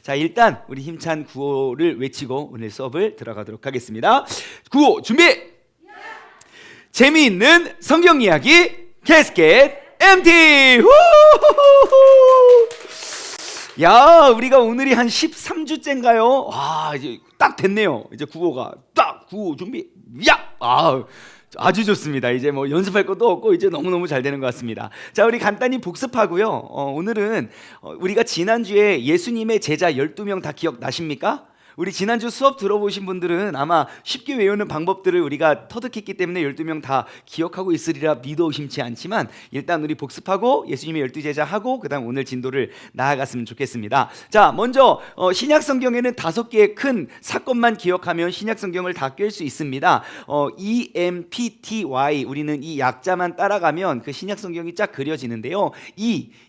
자, 일단 우리 힘찬 구호를 외치고 오늘 수업을 들어가도록 하겠습니다. 구호 준비! 재미있는 성경 이야기 캐스켓 MT! 야, 우리가 오늘이 한 13주째인가요? 와, 이제 딱 됐네요. 이제 구호가 딱 구호 준비. 야! 아주 좋습니다. 이제 뭐 연습할 것도 없고 이제 너무너무 잘 되는 것 같습니다. 자, 우리 간단히 복습하고요. 오늘은 우리가 지난주에 예수님의 제자 12명 다 기억나십니까? 우리 지난주 수업 들어보신 분들은 아마 쉽게 외우는 방법들을 우리가 터득했기 때문에 12명 다 기억하고 있으리라 믿어 의심치 않지만 일단 우리 복습하고 예수님의 12제자 하고 그 다음 오늘 진도를 나아갔으면 좋겠습니다. 자, 먼저 신약 성경에는 5개의 큰 사건만 기억하면 신약 성경을 다 꿰을 수 있습니다. EMPTY 우리는 이 약자만 따라가면 그 신약 성경이 쫙 그려지는데요.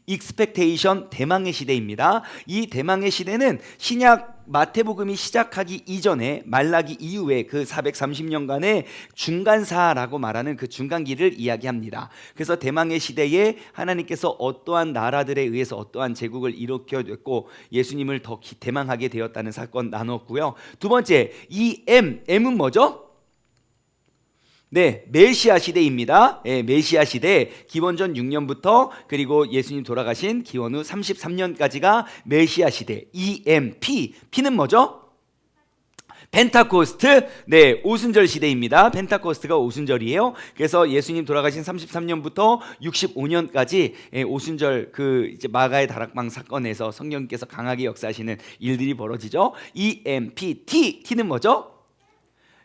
expectation 대망의 시대입니다. 이 대망의 시대는 신약 마태복음이 시작하기 이전에 말라기 이후에 그 430년간의 중간사라고 말하는 그 중간기를 이야기합니다. 그래서 대망의 시대에 하나님께서 어떠한 나라들에 의해서 어떠한 제국을 일으켜냈고 예수님을 더 대망하게 되었다는 사건 나눴고요. 두 번째, 이 M은 뭐죠? 네, 메시아 시대입니다. 네, 메시아 시대 기원전 6년부터 그리고 예수님 돌아가신 기원 후 33년까지가 메시아 시대. P는 뭐죠? 펜타코스트, 네, 오순절 시대입니다. 펜타코스트가 오순절이에요. 그래서 예수님 돌아가신 33년부터 65년까지 오순절 그 이제 마가의 다락방 사건에서 성령께서 강하게 역사하시는 일들이 벌어지죠. T는 뭐죠?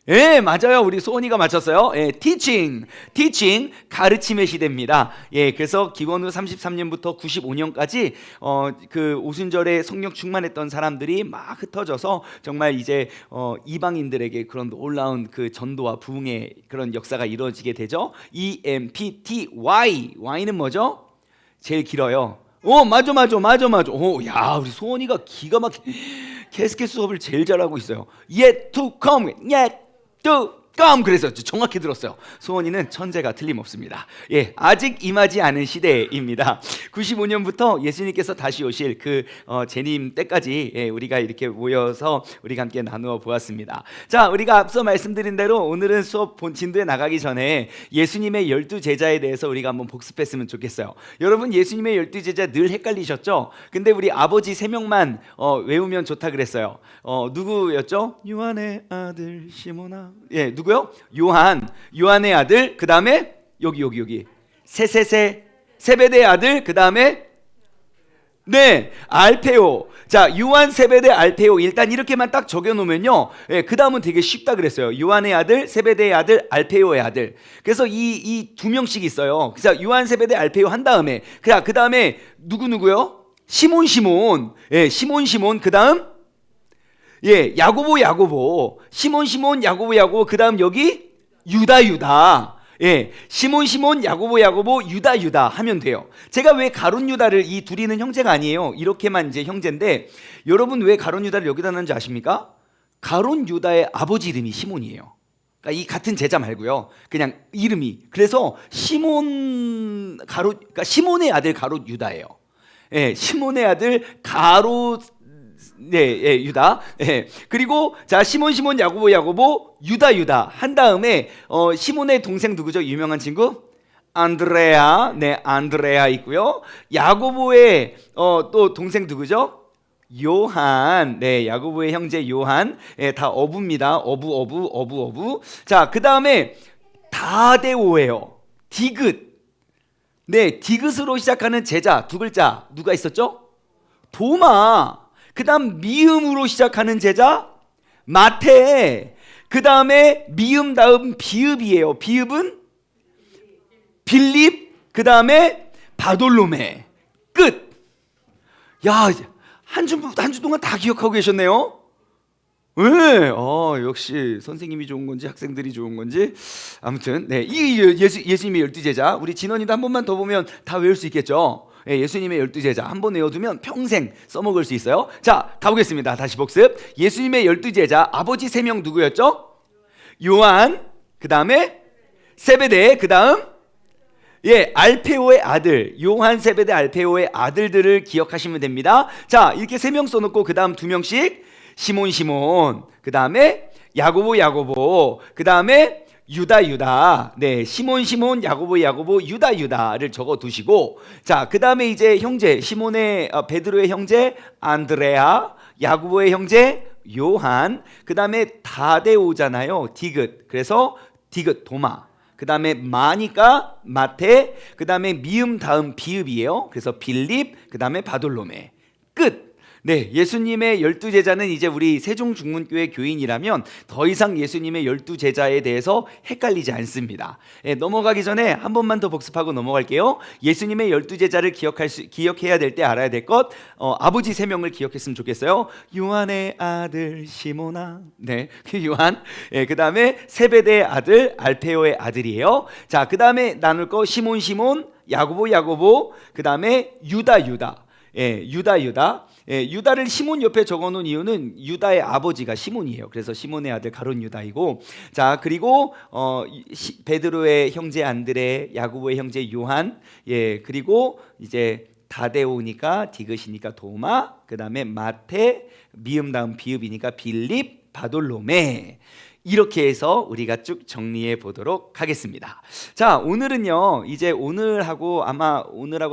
예, 맞아요. 우리 소원이가 맞췄어요. 예, teaching 가르침의 시대입니다. 예, 그래서 기원 후 33년부터 95년까지 그 오순절에 성령 충만했던 사람들이 막 흩어져서 정말 이제 이방인들에게 그런 놀라운 그 전도와 부흥의 그런 역사가 이루어지게 되죠. Y는 뭐죠? 제일 길어요. 맞아. 야, 우리 소원이가 기가 막히게 캐스켓 수업을 제일 잘하고 있어요. Yet to come. 그래서 정확히 들었어요. 소원이는 천재가 틀림없습니다. 예, 아직 임하지 않은 시대입니다. 95년부터 예수님께서 다시 오실 그 재림 때까지 우리가 이렇게 모여서 우리가 함께 나누어 보았습니다. 자, 우리가 앞서 말씀드린 대로 오늘은 수업 본 진도에 나가기 전에 예수님의 12제자에 대해서 우리가 한번 복습했으면 좋겠어요. 여러분, 예수님의 12제자 늘 헷갈리셨죠? 근데 우리 아버지 3명만 외우면 좋다 그랬어요. 누구였죠? 요한의 아들 시모나. 예, 누구요? 요한의 아들. 그 다음에 여기 세베대의 아들. 그 다음에 네, 알페오. 자, 요한, 세베대, 알페오. 일단 이렇게만 딱 적여놓으면요, 예, 그 다음은 되게 쉽다 그랬어요. 요한의 아들, 세베대의 아들, 알페오의 아들. 그래서 이 2명씩 있어요. 그래서 요한, 세베대, 알페오 한 다음에 그 다음에 누구요? 시몬. 예, 시몬. 그 다음 예, 야고보. 시몬, 야고보. 그 다음 여기 유다. 예, 시몬, 야고보, 유다 하면 돼요. 제가 왜 가룟 유다를, 이 둘이는 형제가 아니에요. 이렇게만 이제 형제인데, 여러분 왜 가룟 유다를 여기다 놨는지 아십니까? 가룟 유다의 아버지 이름이 시몬이에요. 그러니까 이 같은 제자 말고요. 그냥 이름이. 그래서 그러니까 시몬의 아들 가룟 유다예요. 예, 시몬의 아들 유다. 예. 그리고 자, 시몬, 야고보, 유다 한 다음에 시몬의 동생 누구죠? 유명한 친구? 안드레아. 네, 안드레아 있고요. 야고보의 또 동생 누구죠? 요한. 네, 야고보의 형제 요한. 예, 다 어부입니다. 어부. 자, 그 다음에 다데오예요. 디귿. 네, 디귿으로 시작하는 제자 두 글자 누가 있었죠? 도마. 그 다음 미음으로 시작하는 제자 마태. 그 다음에 미음 다음 비읍이에요. 비읍은 빌립. 그 다음에 바돌로메. 끝. 야, 한 주 동안 다 기억하고 계셨네요. 네, 역시 선생님이 좋은 건지 학생들이 좋은 건지 아무튼 네, 이 예수님의 12제자 우리 진원이도 한 번만 더 보면 다 외울 수 있겠죠. 예, 예수님의 12제자 한 번 외워두면 평생 써먹을 수 있어요. 자, 가보겠습니다. 다시 복습. 예수님의 12제자 아버지 3명 누구였죠? 요한, 그 다음에 세베대, 그 다음 예, 알페오의 아들, 요한 세베대 알페오의 아들들을 기억하시면 됩니다. 자, 이렇게 3명 써놓고 그 다음 2명씩 시몬 시몬, 그 다음에 야고보 야고보, 그 다음에 유다 유다. 네, 시몬 시몬, 야고보 야고보, 유다 유다를 적어 두시고, 자, 그 다음에 이제 형제 시몬의 베드로의 형제 안드레아, 야고보의 형제 요한, 그 다음에 다데오잖아요. 디귿. 그래서 디귿 도마. 그 다음에 마니까 마테, 그 다음에 미음 다음 비읍이에요. 그래서 빌립, 그 다음에 바돌로메. 끝. 네, 예수님의 12제자는 이제 우리 세종중문교회 교인이라면 더 이상 예수님의 12제자에 대해서 헷갈리지 않습니다. 네, 넘어가기 전에 한 번만 더 복습하고 넘어갈게요. 예수님의 12제자를 기억해야 될 때 알아야 될 것, 아버지 3명을 기억했으면 좋겠어요. 요한의 아들 시모나, 네, 요한. 네, 그 다음에 세베대의 아들 알페오의 아들이에요. 자, 그 다음에 나눌 거 시몬 시몬, 야고보 야고보, 그 다음에 유다 유다. 예, 유다 유다. 예, 유다를 시몬 옆에 적어놓은 이유는 유다의 아버지가 시몬이에요. 그래서 시몬의 아들 가룟 유다이고, 자, 그리고 베드로의 형제 안드레, 야고보의 형제 요한, 예, 그리고 이제 다데오니까 디귿이니까 도마, 그 다음에 마테, 미음 다음 비읍이니까 빌립, 바돌로메. 이렇게 해서 우리가 쭉 정리해 보도록 하겠습니다. 자, 오늘은요, 이제 오늘하고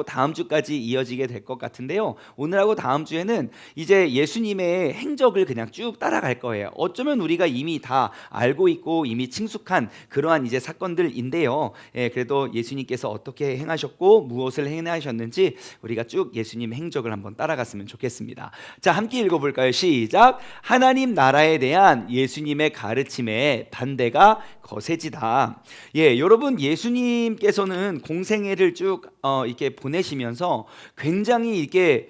다음 주까지 이어지게 될 것 같은데요. 오늘하고 다음 주에는 이제 예수님의 행적을 그냥 쭉 따라갈 거예요. 어쩌면 우리가 이미 다 알고 있고 이미 친숙한 그러한 이제 사건들인데요. 예, 그래도 예수님께서 어떻게 행하셨고 무엇을 행하셨는지 우리가 쭉 예수님 행적을 한번 따라갔으면 좋겠습니다. 자, 함께 읽어볼까요? 시작. 하나님 나라에 대한 예수님의 가르침 반대가 거세지다. 예, 여러분, 예수님께서는 공생애를 쭉 이렇게 보내시면서 굉장히 이렇게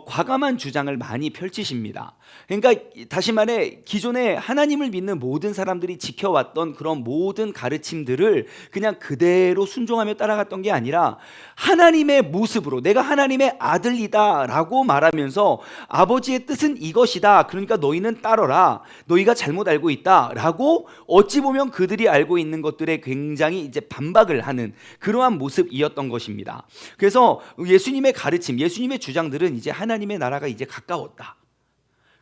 과감한 주장을 많이 펼치십니다. 그러니까 다시 말해 기존에 하나님을 믿는 모든 사람들이 지켜왔던 그런 모든 가르침들을 그냥 그대로 순종하며 따라갔던 게 아니라 하나님의 모습으로 내가 하나님의 아들이다 라고 말하면서 아버지의 뜻은 이것이다, 그러니까 너희는 따르라, 너희가 잘못 알고 있다 라고 어찌 보면 그들이 알고 있는 것들에 굉장히 이제 반박을 하는 그러한 모습이었던 것입니다. 그래서 예수님의 가르침, 예수님의 주장들은 이제 하나님의 나라가 이제 가까웠다,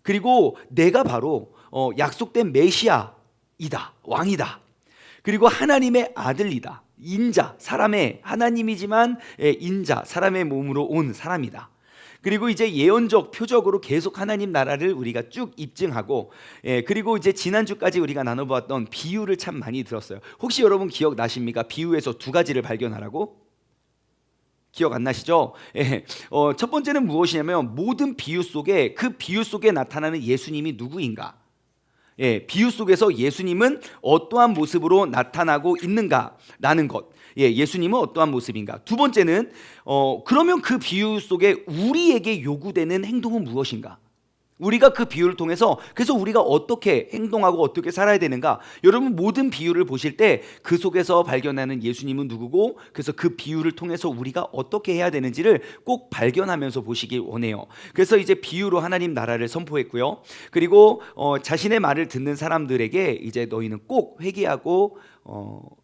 그리고 내가 바로 약속된 메시아이다, 왕이다, 그리고 하나님의 아들이다, 인자, 사람의 하나님이지만 인자, 사람의 몸으로 온 사람이다. 그리고 이제 예언적 표적으로 계속 하나님 나라를 우리가 쭉 입증하고, 그리고 이제 지난주까지 우리가 나눠보았던 비유를 참 많이 들었어요. 혹시 여러분 기억나십니까? 비유에서 2가지를 발견하라고? 기억 안 나시죠? 예. 첫 번째는 무엇이냐면 모든 비유 속에 그 비유 속에 나타나는 예수님이 누구인가? 예, 비유 속에서 예수님은 어떠한 모습으로 나타나고 있는가라는 것. 예, 예수님은 어떠한 모습인가? 두 번째는 그러면 그 비유 속에 우리에게 요구되는 행동은 무엇인가? 우리가 그 비유를 통해서 그래서 우리가 어떻게 행동하고 어떻게 살아야 되는가? 여러분, 모든 비유를 보실 때 그 속에서 발견하는 예수님은 누구고, 그래서 그 비유를 통해서 우리가 어떻게 해야 되는지를 꼭 발견하면서 보시길 원해요. 그래서 이제 비유로 하나님 나라를 선포했고요. 그리고 자신의 말을 듣는 사람들에게 이제 너희는 꼭 회개하고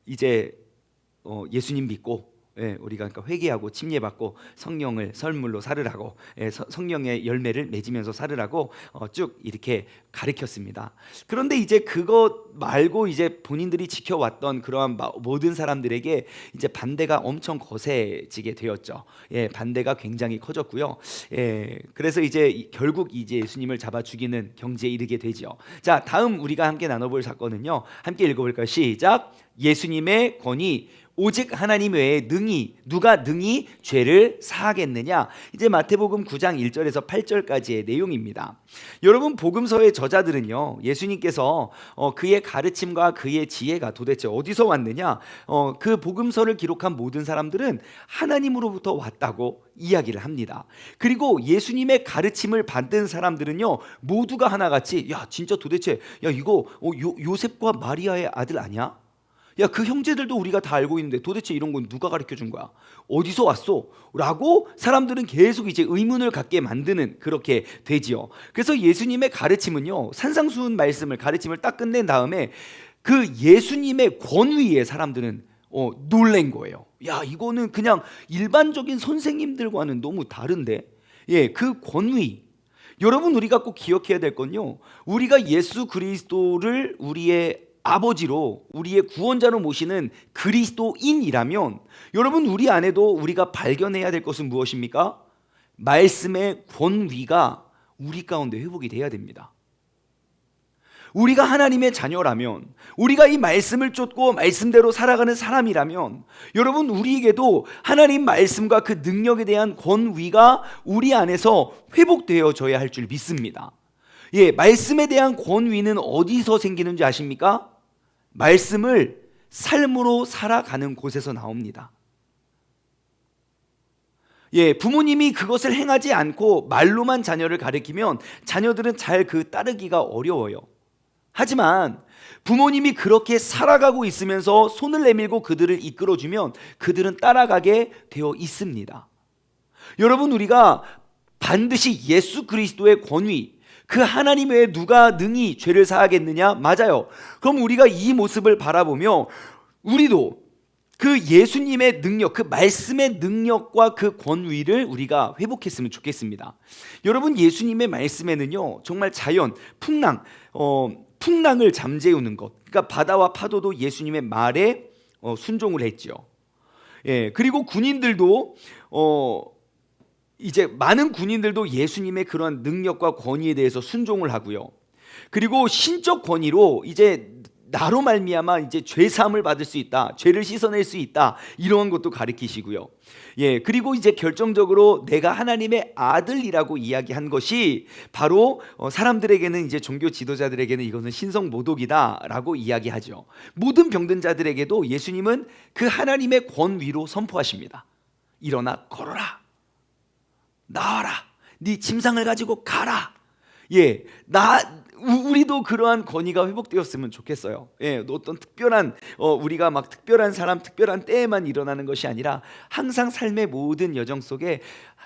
이제 예수님 믿고, 예, 우리가 그러니까 회개하고 침례받고 성령을 선물로 살으라고, 성령의 열매를 맺으면서 살으라고 쭉 이렇게 가르쳤습니다. 그런데 이제 그것 말고 이제 본인들이 지켜왔던 그러한 모든 사람들에게 이제 반대가 엄청 거세지게 되었죠. 예, 반대가 굉장히 커졌고요. 예, 그래서 이제 결국 이제 예수님을 잡아 죽이는 경지에 이르게 되죠. 자, 다음 우리가 함께 나눠볼 사건은요. 함께 읽어볼까요? 시작. 예수님의 권위, 오직 하나님 외에 누가 능히 죄를 사하겠느냐. 이제 마태복음 9장 1절에서 8절까지의 내용입니다. 여러분, 복음서의 저자들은요, 예수님께서 그의 가르침과 그의 지혜가 도대체 어디서 왔느냐, 그 복음서를 기록한 모든 사람들은 하나님으로부터 왔다고 이야기를 합니다. 그리고 예수님의 가르침을 받은 사람들은요, 모두가 하나같이 야, 진짜 도대체 야, 이거 요셉과 마리아의 아들 아니야? 야, 그 형제들도 우리가 다 알고 있는데 도대체 이런 건 누가 가르쳐 준 거야? 어디서 왔어? 라고 사람들은 계속 이제 의문을 갖게 만드는 그렇게 되지요. 그래서 예수님의 가르침은요, 산상수훈 가르침을 딱 끝낸 다음에 그 예수님의 권위에 사람들은 놀란 거예요. 야, 이거는 그냥 일반적인 선생님들과는 너무 다른데, 그 권위. 여러분, 우리가 꼭 기억해야 될 건요, 우리가 예수 그리스도를 우리의 아버지로, 우리의 구원자로 모시는 그리스도인이라면, 여러분, 우리 안에도 우리가 발견해야 될 것은 무엇입니까? 말씀의 권위가 우리 가운데 회복이 돼야 됩니다. 우리가 하나님의 자녀라면, 우리가 이 말씀을 쫓고 말씀대로 살아가는 사람이라면, 여러분, 우리에게도 하나님 말씀과 그 능력에 대한 권위가 우리 안에서 회복되어져야 할 줄 믿습니다. 말씀에 대한 권위는 어디서 생기는지 아십니까? 말씀을 삶으로 살아가는 곳에서 나옵니다. 부모님이 그것을 행하지 않고 말로만 자녀를 가르치면 자녀들은 잘 그 따르기가 어려워요. 하지만 부모님이 그렇게 살아가고 있으면서 손을 내밀고 그들을 이끌어주면 그들은 따라가게 되어 있습니다. 여러분, 우리가 반드시 예수 그리스도의 권위, 그 하나님 외에 누가 능히 죄를 사하겠느냐? 맞아요. 그럼 우리가 이 모습을 바라보며 우리도 그 예수님의 능력, 그 말씀의 능력과 그 권위를 우리가 회복했으면 좋겠습니다. 여러분, 예수님의 말씀에는요, 정말 자연, 풍랑을 잠재우는 것, 그러니까 바다와 파도도 예수님의 말에 순종을 했죠. 그리고 군인들도 이제 많은 군인들도 예수님의 그러한 능력과 권위에 대해서 순종을 하고요. 그리고 신적 권위로 이제 나로 말미암아 이제 죄 사함을 받을 수 있다, 죄를 씻어낼 수 있다, 이런 것도 가르치시고요. 그리고 이제 결정적으로 내가 하나님의 아들이라고 이야기한 것이 바로 사람들에게는, 이제 종교 지도자들에게는 이것은 신성 모독이다라고 이야기하죠. 모든 병든 자들에게도 예수님은 그 하나님의 권위로 선포하십니다. 일어나 걸어라, 나와라, 네 침상을 가지고 가라. 우리도 그러한 권위가 회복되었으면 좋겠어요. 어떤 특별한 우리가 막 특별한 사람, 특별한 때에만 일어나는 것이 아니라 항상 삶의 모든 여정 속에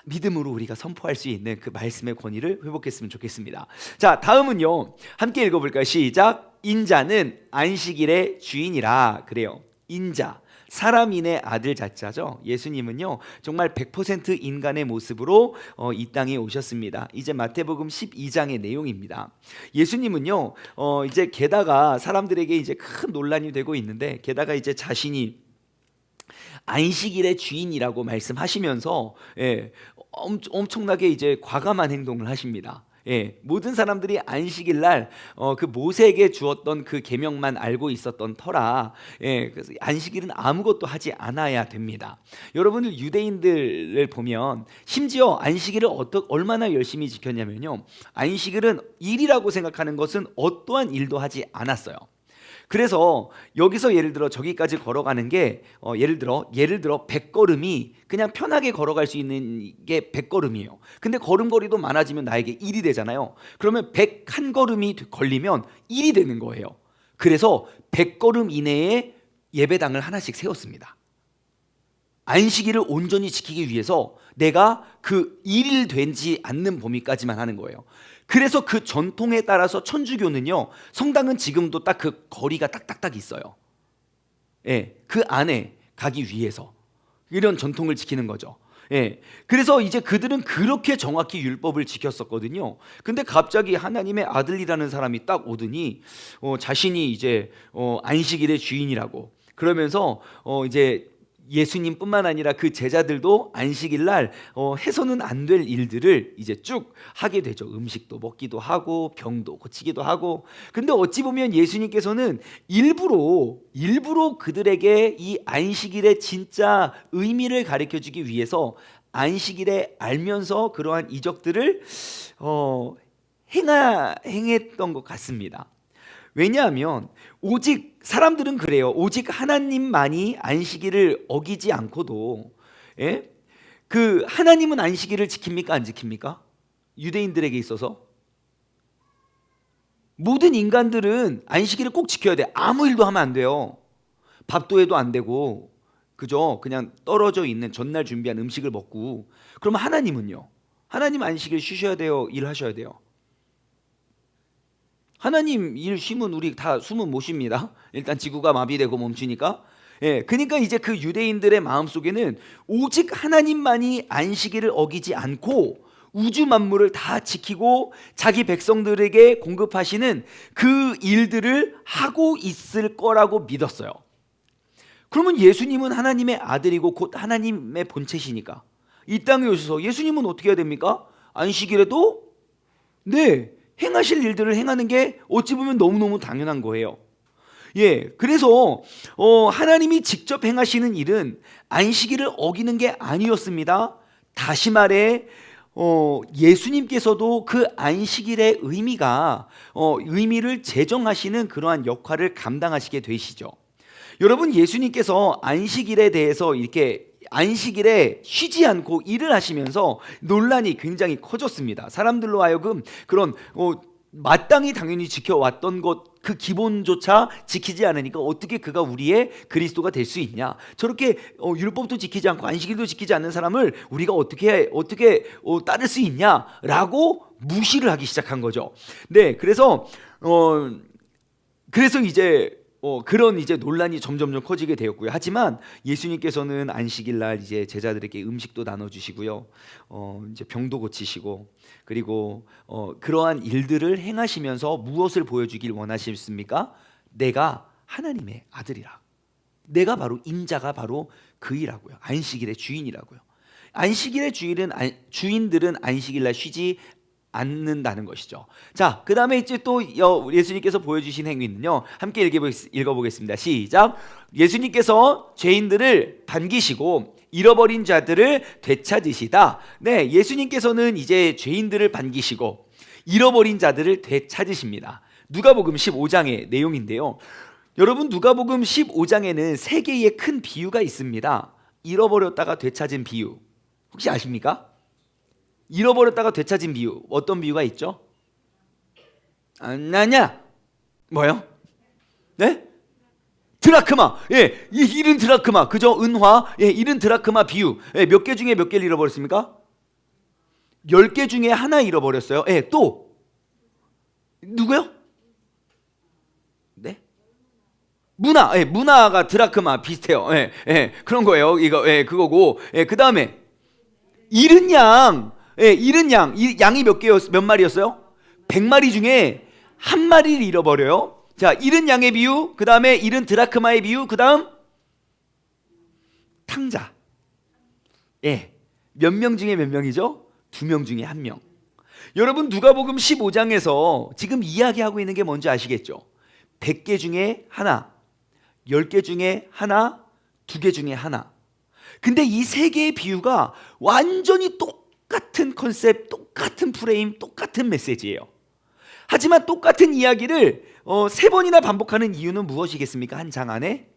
믿음으로 우리가 선포할 수 있는 그 말씀의 권위를 회복했으면 좋겠습니다. 자, 다음은요, 함께 읽어볼까요? 시작. 인자는 안식일의 주인이라. 그래요. 인자, 사람인의 아들 자자죠. 예수님은요, 정말 100% 인간의 모습으로 이 땅에 오셨습니다. 이제 마태복음 12장의 내용입니다. 예수님은요, 이제 게다가 사람들에게 이제 큰 논란이 되고 있는데, 게다가 이제 자신이 안식일의 주인이라고 말씀하시면서 엄청나게 이제 과감한 행동을 하십니다. 모든 사람들이 안식일 날 그 모세에게 주었던 그 계명만 알고 있었던 터라, 그래서 안식일은 아무것도 하지 않아야 됩니다. 여러분들, 유대인들을 보면 심지어 안식일을 얼마나 열심히 지켰냐면요, 안식일은 일이라고 생각하는 것은 어떠한 일도 하지 않았어요. 그래서 여기서 예를 들어 저기까지 걸어가는 게 예를 들어 100걸음이 그냥 편하게 걸어갈 수 있는 게 100걸음이에요. 근데 걸음걸이도 많아지면 나에게 1이 되잖아요. 그러면 101걸음이 걸리면 1이 되는 거예요. 그래서 100걸음 이내에 예배당을 하나씩 세웠습니다. 안식일을 온전히 지키기 위해서 내가 그 일일 되지 않는 범위까지만 하는 거예요. 그래서 그 전통에 따라서 천주교는요, 성당은 지금도 딱 그 거리가 딱딱딱 있어요. 그 안에 가기 위해서 이런 전통을 지키는 거죠. 그래서 이제 그들은 그렇게 정확히 율법을 지켰었거든요. 근데 갑자기 하나님의 아들이라는 사람이 딱 오더니 자신이 이제 안식일의 주인이라고 그러면서 이제 예수님뿐만 아니라 그 제자들도 안식일 날 해서는 안 될 일들을 이제 쭉 하게 되죠. 음식도 먹기도 하고 병도 고치기도 하고. 근데 어찌 보면 예수님께서는 일부러 그들에게 이 안식일의 진짜 의미를 가르쳐 주기 위해서 안식일에 알면서 그러한 이적들을 행했던 것 같습니다. 왜냐하면 오직 사람들은 그래요. 오직 하나님만이 안식일을 어기지 않고도, 그 하나님은 안식일을 지킵니까, 안 지킵니까? 유대인들에게 있어서 모든 인간들은 안식일을 꼭 지켜야 돼. 아무 일도 하면 안 돼요. 밥도 해도 안 되고, 그죠? 그냥 떨어져 있는 전날 준비한 음식을 먹고. 그러면 하나님은요? 하나님 안식일 쉬셔야 돼요, 일하셔야 돼요? 하나님 일 쉬면 우리 다 숨은 못 쉽니다. 일단 지구가 마비되고 멈추니까. 그러니까 이제 그 유대인들의 마음속에는 오직 하나님만이 안식일을 어기지 않고 우주 만물을 다 지키고 자기 백성들에게 공급하시는 그 일들을 하고 있을 거라고 믿었어요. 그러면 예수님은 하나님의 아들이고 곧 하나님의 본체시니까 이 땅에 오셔서 예수님은 어떻게 해야 됩니까? 안식일에도 행하실 일들을 행하는 게 어찌 보면 너무너무 당연한 거예요. 그래서 하나님이 직접 행하시는 일은 안식일을 어기는 게 아니었습니다. 다시 말해 예수님께서도 그 안식일의 의미를 제정하시는 그러한 역할을 감당하시게 되시죠. 여러분, 예수님께서 안식일에 대해서 이렇게 안식일에 쉬지 않고 일을 하시면서 논란이 굉장히 커졌습니다. 사람들로 하여금 그런 마땅히 당연히 지켜왔던 것 그 기본조차 지키지 않으니까 어떻게 그가 우리의 그리스도가 될 수 있냐? 저렇게 율법도 지키지 않고 안식일도 지키지 않는 사람을 우리가 어떻게 따를 수 있냐라고 무시를 하기 시작한 거죠. 그래서 이제 그런 이제 논란이 점점 커지게 되었고요. 하지만 예수님께서는 안식일 날 이제 제자들에게 음식도 나눠주시고요, 이제 병도 고치시고, 그리고 그러한 일들을 행하시면서 무엇을 보여주길 원하셨습니까? 내가 하나님의 아들이라. 내가 바로 인자가 바로 그이라고요. 안식일의 주인이라고요. 안식일의 주인들은 안식일 날 쉬지 않는다는 것이죠. 자, 그 다음에 이제 또 예수님께서 보여주신 행위는요, 함께 읽어보겠습니다. 시작. 예수님께서 죄인들을 반기시고 잃어버린 자들을 되찾으시다. 예수님께서는 이제 죄인들을 반기시고 잃어버린 자들을 되찾으십니다. 누가복음 15장의 내용인데요. 여러분, 누가복음 15장에는 세 개의 큰 비유가 있습니다. 잃어버렸다가 되찾은 비유, 혹시 아십니까? 잃어버렸다가 되찾은 비유, 어떤 비유가 있죠? 나냐? 뭐요? 드라크마. 잃은 드라크마, 그죠? 은화. 잃은 드라크마 비유. 몇 개 중에 몇 개를 잃어버렸습니까? 10개 중에 하나 잃어버렸어요. 또 누구요? 문화가 드라크마 비슷해요. 그런 거예요. 이거 그거고. 그 다음에 잃은 양. 잃은 양. 양이 몇 마리였어요? 100마리 중에 한 마리를 잃어버려요. 자, 잃은 양의 비유, 그 다음에 잃은 드라크마의 비유, 그 다음 탕자. 몇 명 중에 몇 명이죠? 2명 중에 1명. 여러분, 누가복음 15장에서 지금 이야기하고 있는 게 뭔지 아시겠죠? 100개 중에 하나, 10개 중에 하나, 2개 중에 하나. 근데 이 세 개의 비유가 완전히 똑같은 컨셉, 똑같은 프레임, 똑같은 메시지예요. 하지만 똑같은 이야기를 3번이나 반복하는 이유는 무엇이겠습니까? 한 장 안에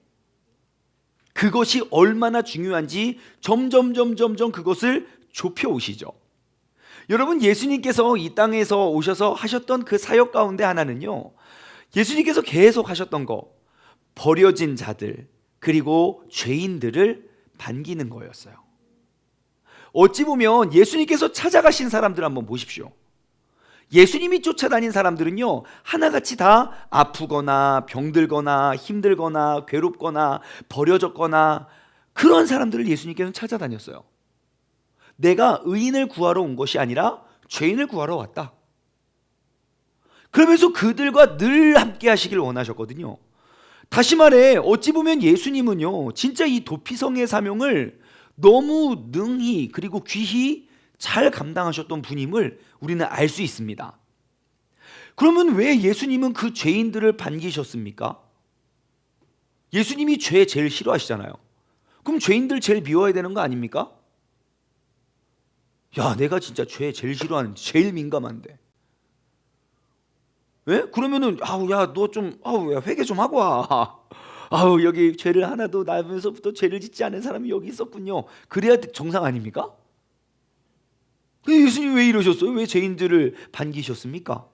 그것이 얼마나 중요한지 점점 그것을 좁혀 오시죠. 여러분, 예수님께서 이 땅에서 오셔서 하셨던 그 사역 가운데 하나는요, 예수님께서 계속 하셨던 거, 버려진 자들 그리고 죄인들을 반기는 거였어요. 어찌 보면 예수님께서 찾아가신 사람들 한번 보십시오. 예수님이 쫓아다닌 사람들은요, 하나같이 다 아프거나 병들거나 힘들거나 괴롭거나 버려졌거나 그런 사람들을 예수님께서는 찾아다녔어요. 내가 의인을 구하러 온 것이 아니라 죄인을 구하러 왔다. 그러면서 그들과 늘 함께 하시길 원하셨거든요. 다시 말해, 어찌 보면 예수님은요, 진짜 이 도피성의 사명을 너무 능히 그리고 귀히 잘 감당하셨던 분임을 우리는 알 수 있습니다. 그러면 왜 예수님은 그 죄인들을 반기셨습니까? 예수님이 죄 제일 싫어하시잖아요. 그럼 죄인들 제일 미워야 되는 거 아닙니까? 야, 내가 진짜 죄 제일 싫어하는데, 제일 민감한데. 그러면은 야, 너 좀 야, 회개 좀 하고 와. 여기 죄를 하나도 나면서부터 죄를 짓지 않은 사람이 여기 있었군요. 그래야 정상 아닙니까? 근데 예수님 왜 이러셨어요? 왜 죄인들을 반기셨습니까?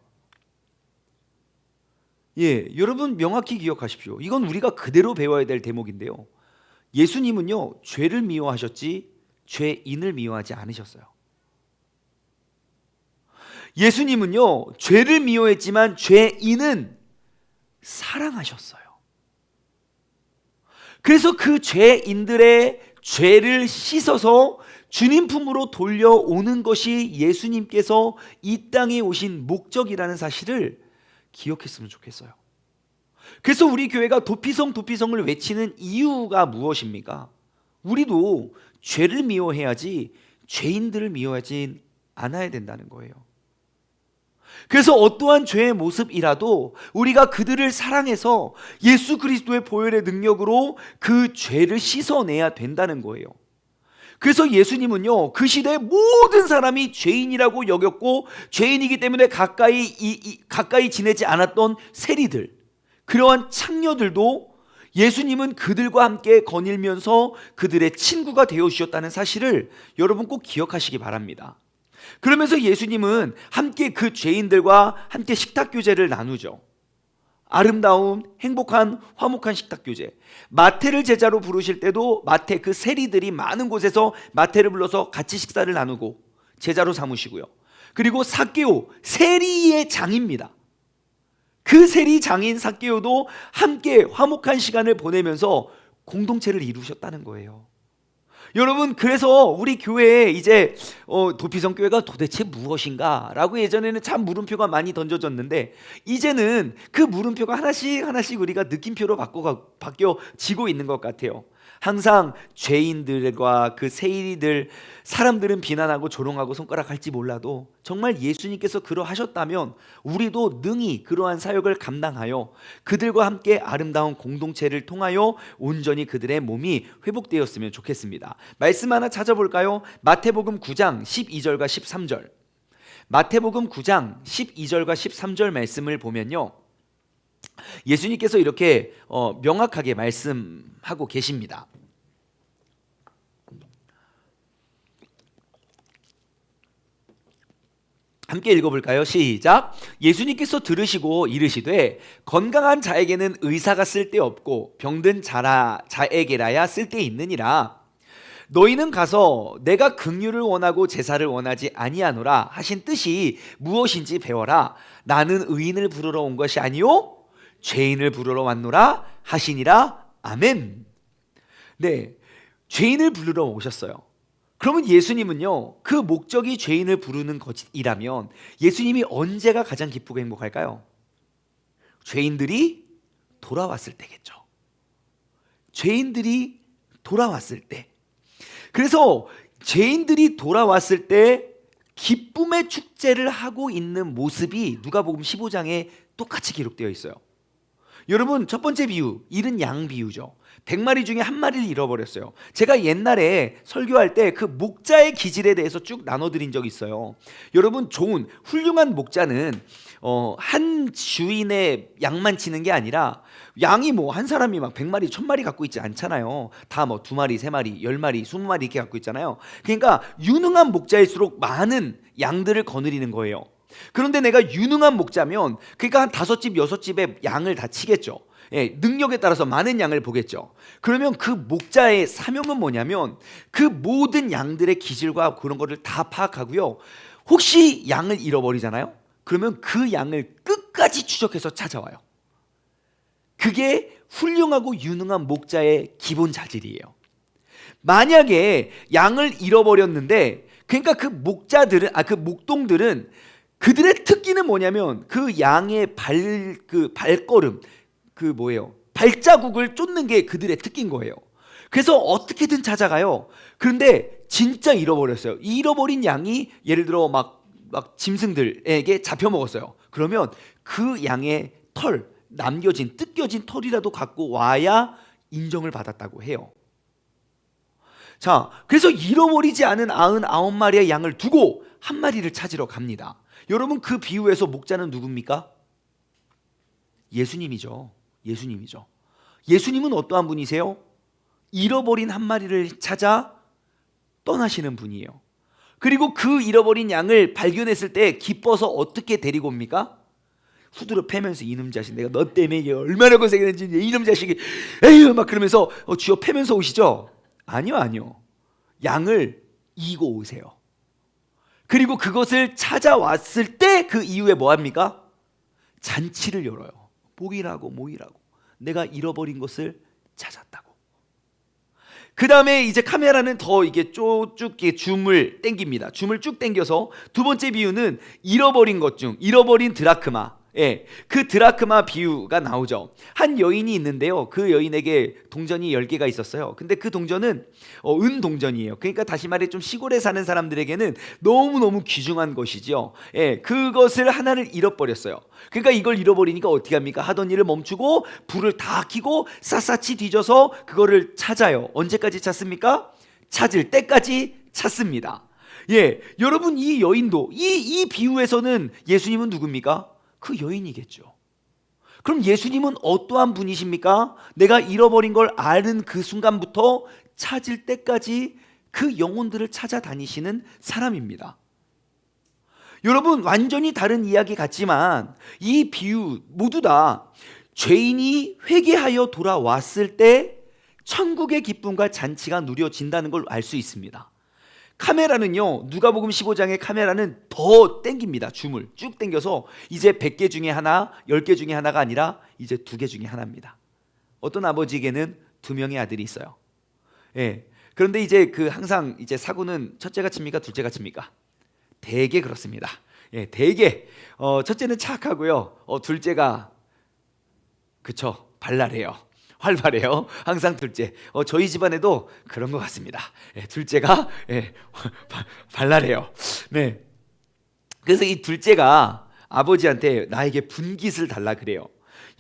여러분 명확히 기억하십시오. 이건 우리가 그대로 배워야 될 대목인데요. 예수님은요, 죄를 미워하셨지 죄인을 미워하지 않으셨어요. 예수님은요, 죄를 미워했지만 죄인은 사랑하셨어요. 그래서 그 죄인들의 죄를 씻어서 주님 품으로 돌려오는 것이 예수님께서 이 땅에 오신 목적이라는 사실을 기억했으면 좋겠어요. 그래서 우리 교회가 도피성을 외치는 이유가 무엇입니까? 우리도 죄를 미워해야지 죄인들을 미워하지 않아야 된다는 거예요. 그래서 어떠한 죄의 모습이라도 우리가 그들을 사랑해서 예수 그리스도의 보혈의 능력으로 그 죄를 씻어내야 된다는 거예요. 그래서 예수님은요, 그 시대의 모든 사람이 죄인이라고 여겼고 죄인이기 때문에 가까이 지내지 않았던 세리들, 그러한 창녀들도 예수님은 그들과 함께 거닐면서 그들의 친구가 되어주셨다는 사실을 여러분 꼭 기억하시기 바랍니다. 그러면서 예수님은 함께 그 죄인들과 함께 식탁교제를 나누죠. 아름다운 행복한 화목한 식탁교제. 마태를 제자로 부르실 때도 마태 그 세리들이 많은 곳에서 마태를 불러서 같이 식사를 나누고 제자로 삼으시고요. 그리고 삭개오, 세리의 장입니다. 그 세리 장인 삭개오도 함께 화목한 시간을 보내면서 공동체를 이루셨다는 거예요. 여러분, 그래서 우리 교회에 이제 도피성 교회가 도대체 무엇인가 라고 예전에는 참 물음표가 많이 던져졌는데 이제는 그 물음표가 하나씩 우리가 느낌표로 바뀌어지고 있는 것 같아요. 항상 죄인들과 그 세리들, 사람들은 비난하고 조롱하고 손가락할지 몰라도 정말 예수님께서 그러하셨다면 우리도 능히 그러한 사역을 감당하여 그들과 함께 아름다운 공동체를 통하여 온전히 그들의 몸이 회복되었으면 좋겠습니다. 말씀 하나 찾아볼까요? 마태복음 9장 12절과 13절. 마태복음 9장 12절과 13절 말씀을 보면요, 예수님께서 이렇게 명확하게 말씀하고 계십니다. 함께 읽어볼까요? 시작. 예수님께서 들으시고 이르시되 건강한 자에게는 의사가 쓸데없고 병든 자에게라야 쓸데있느니라. 너희는 가서 내가 긍휼을 원하고 제사를 원하지 아니하노라 하신 뜻이 무엇인지 배워라. 나는 의인을 부르러 온 것이 아니요 죄인을 부르러 왔노라 하시니라. 아멘. 네, 죄인을 부르러 오셨어요. 그러면 예수님은요, 그 목적이 죄인을 부르는 것이라면 예수님이 언제가 가장 기쁘고 행복할까요? 죄인들이 돌아왔을 때겠죠. 죄인들이 돌아왔을 때. 그래서 죄인들이 돌아왔을 때 기쁨의 축제를 하고 있는 모습이 누가복음 15장에 똑같이 기록되어 있어요. 여러분, 첫 번째 비유, 잃은 양 비유죠. 100마리 중에 한 마리를 잃어버렸어요. 제가 옛날에 설교할 때 그 목자의 기질에 대해서 쭉 나눠드린 적이 있어요. 여러분, 좋은 훌륭한 목자는 한 주인의 양만 치는 게 아니라 양이 뭐 한 사람이 막 100마리, 1000마리 갖고 있지 않잖아요. 다 뭐 2마리, 3마리, 10마리, 20마리 이렇게 갖고 있잖아요. 그러니까 유능한 목자일수록 많은 양들을 거느리는 거예요. 그런데 내가 유능한 목자면 그러니까 한 5집, 6집의 양을 다 치겠죠. 예, 능력에 따라서 많은 양을 보겠죠. 그러면 그 목자의 사명은 뭐냐면 그 모든 양들의 기질과 그런 거를 다 파악하고요. 혹시 양을 잃어버리잖아요. 그러면 그 양을 끝까지 추적해서 찾아와요. 그게 훌륭하고 유능한 목자의 기본 자질이에요. 만약에 양을 잃어버렸는데, 그러니까 그 목자들은, 그 목동들은 그들의 특기는 뭐냐면 그 양의 발걸음, 발자국을 쫓는 게 그들의 특기인 거예요. 그래서 어떻게든 찾아가요. 그런데 진짜 잃어버렸어요. 잃어버린 양이 예를 들어 막 짐승들에게 잡혀먹었어요. 그러면 그 양의 뜯겨진 털이라도 갖고 와야 인정을 받았다고 해요. 자, 그래서 잃어버리지 않은 99마리의 양을 두고 한 마리를 찾으러 갑니다. 여러분, 그 비유에서 목자는 누굽니까? 예수님이죠. 예수님은 어떠한 분이세요? 잃어버린 한 마리를 찾아 떠나시는 분이에요. 그리고 그 잃어버린 양을 발견했을 때 기뻐서 어떻게 데리고 옵니까? 후드로 패면서, 이놈 자식, 내가 너 때문에 이게 얼마나 고생했는지, 이놈 자식이 에휴 막 그러면서 쥐어 패면서 오시죠? 아니요. 양을 이고 오세요. 그리고 그것을 찾아왔을 때 그 이후에 뭐 합니까? 잔치를 열어요. 모이라고 내가 잃어버린 것을 찾았다고. 그 다음에 이제 카메라는 더 이게 쭉 이렇게 줌을 당깁니다. 줌을 쭉 당겨서 두 번째 비유는 잃어버린 것 중 잃어버린 드라크마. 예, 그 드라크마 비유가 나오죠. 한 여인이 있는데요. 그 여인에게 동전이 10개가 있었어요. 근데 그 동전은 은 동전이에요. 그러니까 다시 말해 좀 시골에 사는 사람들에게는 너무너무 귀중한 것이죠. 예, 그것을 하나를 잃어버렸어요. 그러니까 이걸 잃어버리니까 어떻게 합니까? 하던 일을 멈추고 불을 다 켜고 샅샅이 뒤져서 그거를 찾아요. 언제까지 찾습니까? 찾을 때까지 찾습니다. 예, 여러분, 이 여인도 이 비유에서는 예수님은 누굽니까? 그 여인이겠죠. 그럼 예수님은 어떠한 분이십니까? 내가 잃어버린 걸 아는 그 순간부터 찾을 때까지 그 영혼들을 찾아다니시는 사람입니다. 여러분, 완전히 다른 이야기 같지만 이 비유 모두 다 죄인이 회개하여 돌아왔을 때 천국의 기쁨과 잔치가 누려진다는 걸 알 수 있습니다. 카메라는요, 누가복음 15장의 카메라는 더 땡깁니다. 줌을 쭉 땡겨서 이제 100개 중에 하나, 10개 중에 하나가 아니라 이제 2개 중에 하나입니다. 어떤 아버지에게는 2명의 아들이 있어요. 예. 그런데 이제 그 항상 이제 사고는 첫째가 칩니까? 둘째가 칩니까? 대개 그렇습니다. 예, 대개 첫째는 착하고요. 둘째가 그쵸, 발랄해요. 활발해요. 항상 둘째. 저희 집안에도 그런 것 같습니다. 예, 둘째가 발랄해요. 네. 그래서 이 둘째가 아버지한테 나에게 분깃을 달라 그래요.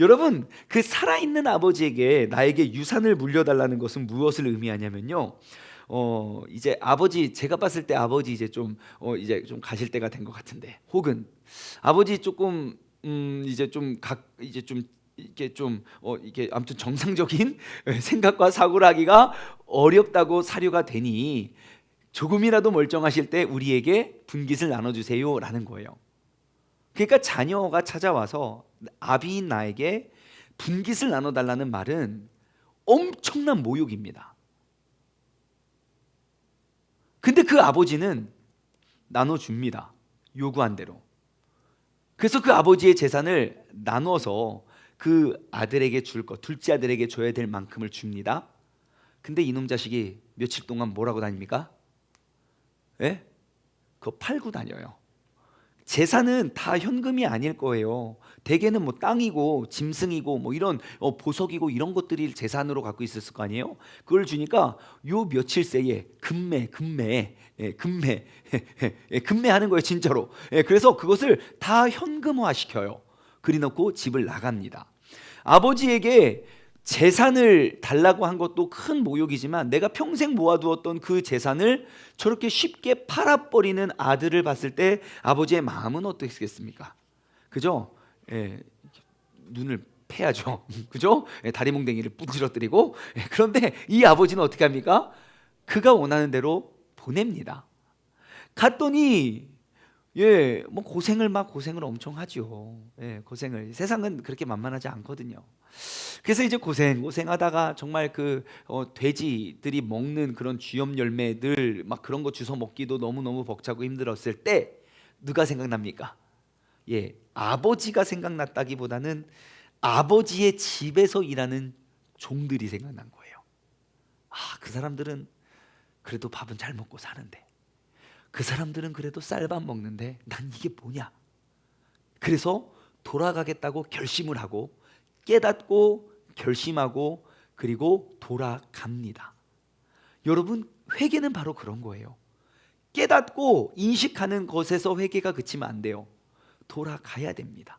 여러분, 그 살아있는 아버지에게 나에게 유산을 물려달라는 것은 무엇을 의미하냐면요. 이제 아버지, 제가 봤을 때 아버지 이제 좀 가실 때가 된 것 같은데, 혹은 아버지 조금 이제 이게 아무튼 정상적인 생각과 사고를 하기가 어렵다고 사료가 되니 조금이라도 멀쩡하실 때 우리에게 분깃을 나눠주세요라는 거예요. 그러니까 자녀가 찾아와서 아비인 나에게 분깃을 나눠달라는 말은 엄청난 모욕입니다. 근데 그 아버지는 나눠줍니다. 요구한 대로. 그래서 그 아버지의 재산을 나눠서 그 아들에게 줄 것, 둘째 아들에게 줘야 될 만큼을 줍니다. 근데 이놈 자식이 며칠 동안 뭐라고 다닙니까? 예? 그거 팔고 다녀요. 재산은 다 현금이 아닐 거예요. 대개는 뭐 땅이고 짐승이고 뭐 이런 보석이고 이런 것들이 재산으로 갖고 있었을 거 아니에요. 그걸 주니까 요 며칠 새에 금매하는 거예요, 진짜로. 그래서 그것을 다 현금화 시켜요. 그리놓고 집을 나갑니다. 아버지에게 재산을 달라고 한 것도 큰 모욕이지만 내가 평생 모아두었던 그 재산을 저렇게 쉽게 팔아버리는 아들을 봤을 때 아버지의 마음은 어떻겠습니까? 그죠? 눈을 패야죠. 그죠? 다리몽댕이를 부러뜨리고. 그런데 이 아버지는 어떻게 합니까? 그가 원하는 대로 보냅니다. 갔더니 뭐 고생을 엄청 하죠. 고생을. 세상은 그렇게 만만하지 않거든요. 그래서 이제 고생하다가 정말 그 돼지들이 먹는 그런 쥐염 열매들 막 그런 거 주워 먹기도 너무너무 벅차고 힘들었을 때 누가 생각납니까? 아버지가 생각났다기보다는 아버지의 집에서 일하는 종들이 생각난 거예요. 그 사람들은 그래도 밥은 잘 먹고 사는데, 그 사람들은 그래도 쌀밥 먹는데 난 이게 뭐냐? 그래서 돌아가겠다고 결심을 하고 깨닫고 결심하고 그리고 돌아갑니다. 여러분, 회개는 바로 그런 거예요. 깨닫고 인식하는 것에서 회개가 그치면 안 돼요. 돌아가야 됩니다.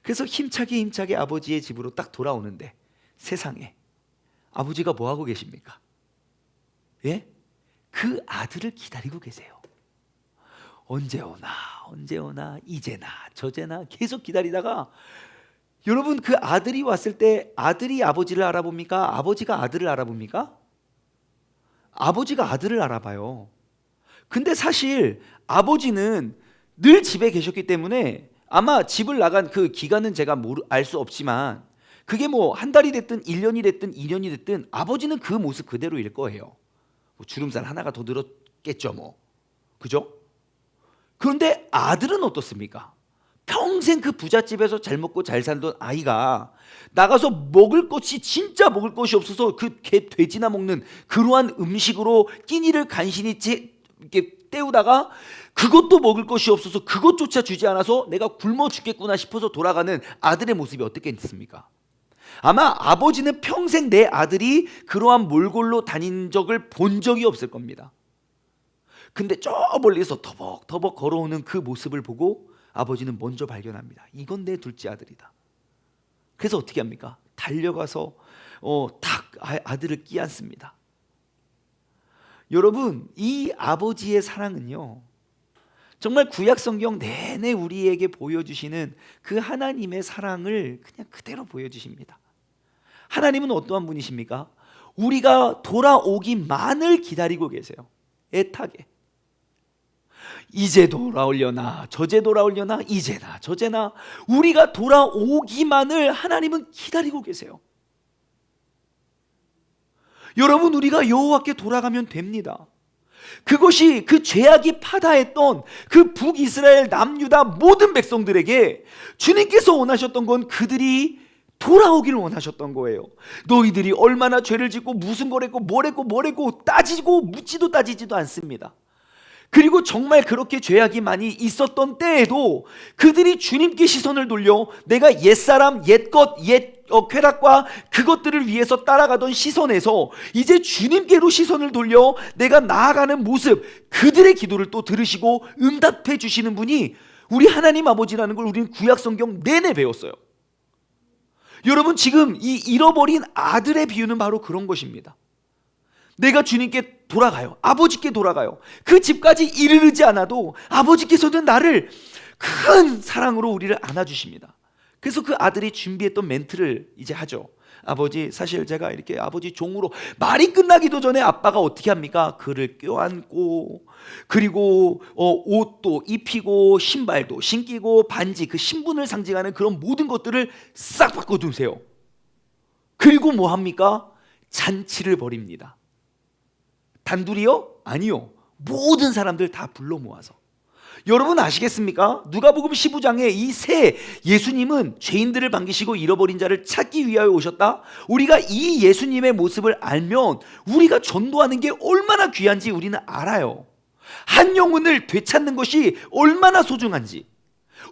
그래서 힘차게 아버지의 집으로 딱 돌아오는데 세상에 아버지가 뭐 하고 계십니까? 그 아들을 기다리고 계세요. 언제 오나 이제나 저제나 계속 기다리다가 여러분, 그 아들이 왔을 때 아들이 아버지를 알아봅니까? 아버지가 아들을 알아봅니까? 아버지가 아들을 알아봐요. 근데 사실 아버지는 늘 집에 계셨기 때문에 아마 집을 나간 그 기간은 제가 알 수 없지만 그게 뭐 한 달이 됐든 1년이 됐든 2년이 됐든 아버지는 그 모습 그대로일 거예요. 뭐 주름살 하나가 더 늘었겠죠 뭐. 그죠? 그런데 아들은 어떻습니까? 평생 그 부잣집에서 잘 먹고 잘 살던 아이가 나가서 먹을 것이 진짜 먹을 것이 없어서 그 돼지나 먹는 그러한 음식으로 끼니를 간신히 이렇게 때우다가 그것도 먹을 것이 없어서 그것조차 주지 않아서 내가 굶어 죽겠구나 싶어서 돌아가는 아들의 모습이 어떻겠습니까? 아마 아버지는 평생 내 아들이 그러한 몰골로 다닌 적을 본 적이 없을 겁니다. 근데 저 멀리서 터벅터벅 걸어오는 그 모습을 보고 아버지는 먼저 발견합니다. 이건 내 둘째 아들이다. 그래서 어떻게 합니까? 달려가서 딱 아들을 끼안습니다. 여러분, 이 아버지의 사랑은요, 정말 구약 성경 내내 우리에게 보여주시는 그 하나님의 사랑을 그냥 그대로 보여주십니다. 하나님은 어떠한 분이십니까? 우리가 돌아오기만을 기다리고 계세요. 애타게. 이제 돌아오려나 저제 돌아오려나 이제나 저제나 우리가 돌아오기만을 하나님은 기다리고 계세요. 여러분, 우리가 여호와께 돌아가면 됩니다. 그것이 그 죄악이 파다했던 그 북이스라엘 남유다 모든 백성들에게 주님께서 원하셨던 건 그들이 돌아오기를 원하셨던 거예요. 너희들이 얼마나 죄를 짓고 무슨 걸 했고 뭘 했고 따지고 묻지도 따지지도 않습니다. 그리고 정말 그렇게 죄악이 많이 있었던 때에도 그들이 주님께 시선을 돌려 내가 옛사람, 옛것, 쾌락과 그것들을 위해서 따라가던 시선에서 이제 주님께로 시선을 돌려 내가 나아가는 모습, 그들의 기도를 또 들으시고 응답해 주시는 분이 우리 하나님 아버지라는 걸 우리는 구약 성경 내내 배웠어요. 여러분, 지금 이 잃어버린 아들의 비유는 바로 그런 것입니다. 내가 주님께 돌아가요. 아버지께 돌아가요. 그 집까지 이르르지 않아도 아버지께서는 나를 큰 사랑으로 우리를 안아주십니다. 그래서 그 아들이 준비했던 멘트를 이제 하죠. 아버지, 사실 제가 이렇게 아버지 종으로 말이 끝나기도 전에 아빠가 어떻게 합니까? 그를 껴안고 그리고 옷도 입히고 신발도 신기고 반지, 그 신분을 상징하는 그런 모든 것들을 싹 바꿔두세요. 그리고 뭐 합니까? 잔치를 벌입니다. 단둘이요? 아니요. 모든 사람들 다 불러 모아서. 여러분 아시겠습니까? 누가복음 15장에 이 새 예수님은 죄인들을 반기시고 잃어버린 자를 찾기 위하여 오셨다. 우리가 이 예수님의 모습을 알면 우리가 전도하는 게 얼마나 귀한지 우리는 알아요. 한 영혼을 되찾는 것이 얼마나 소중한지.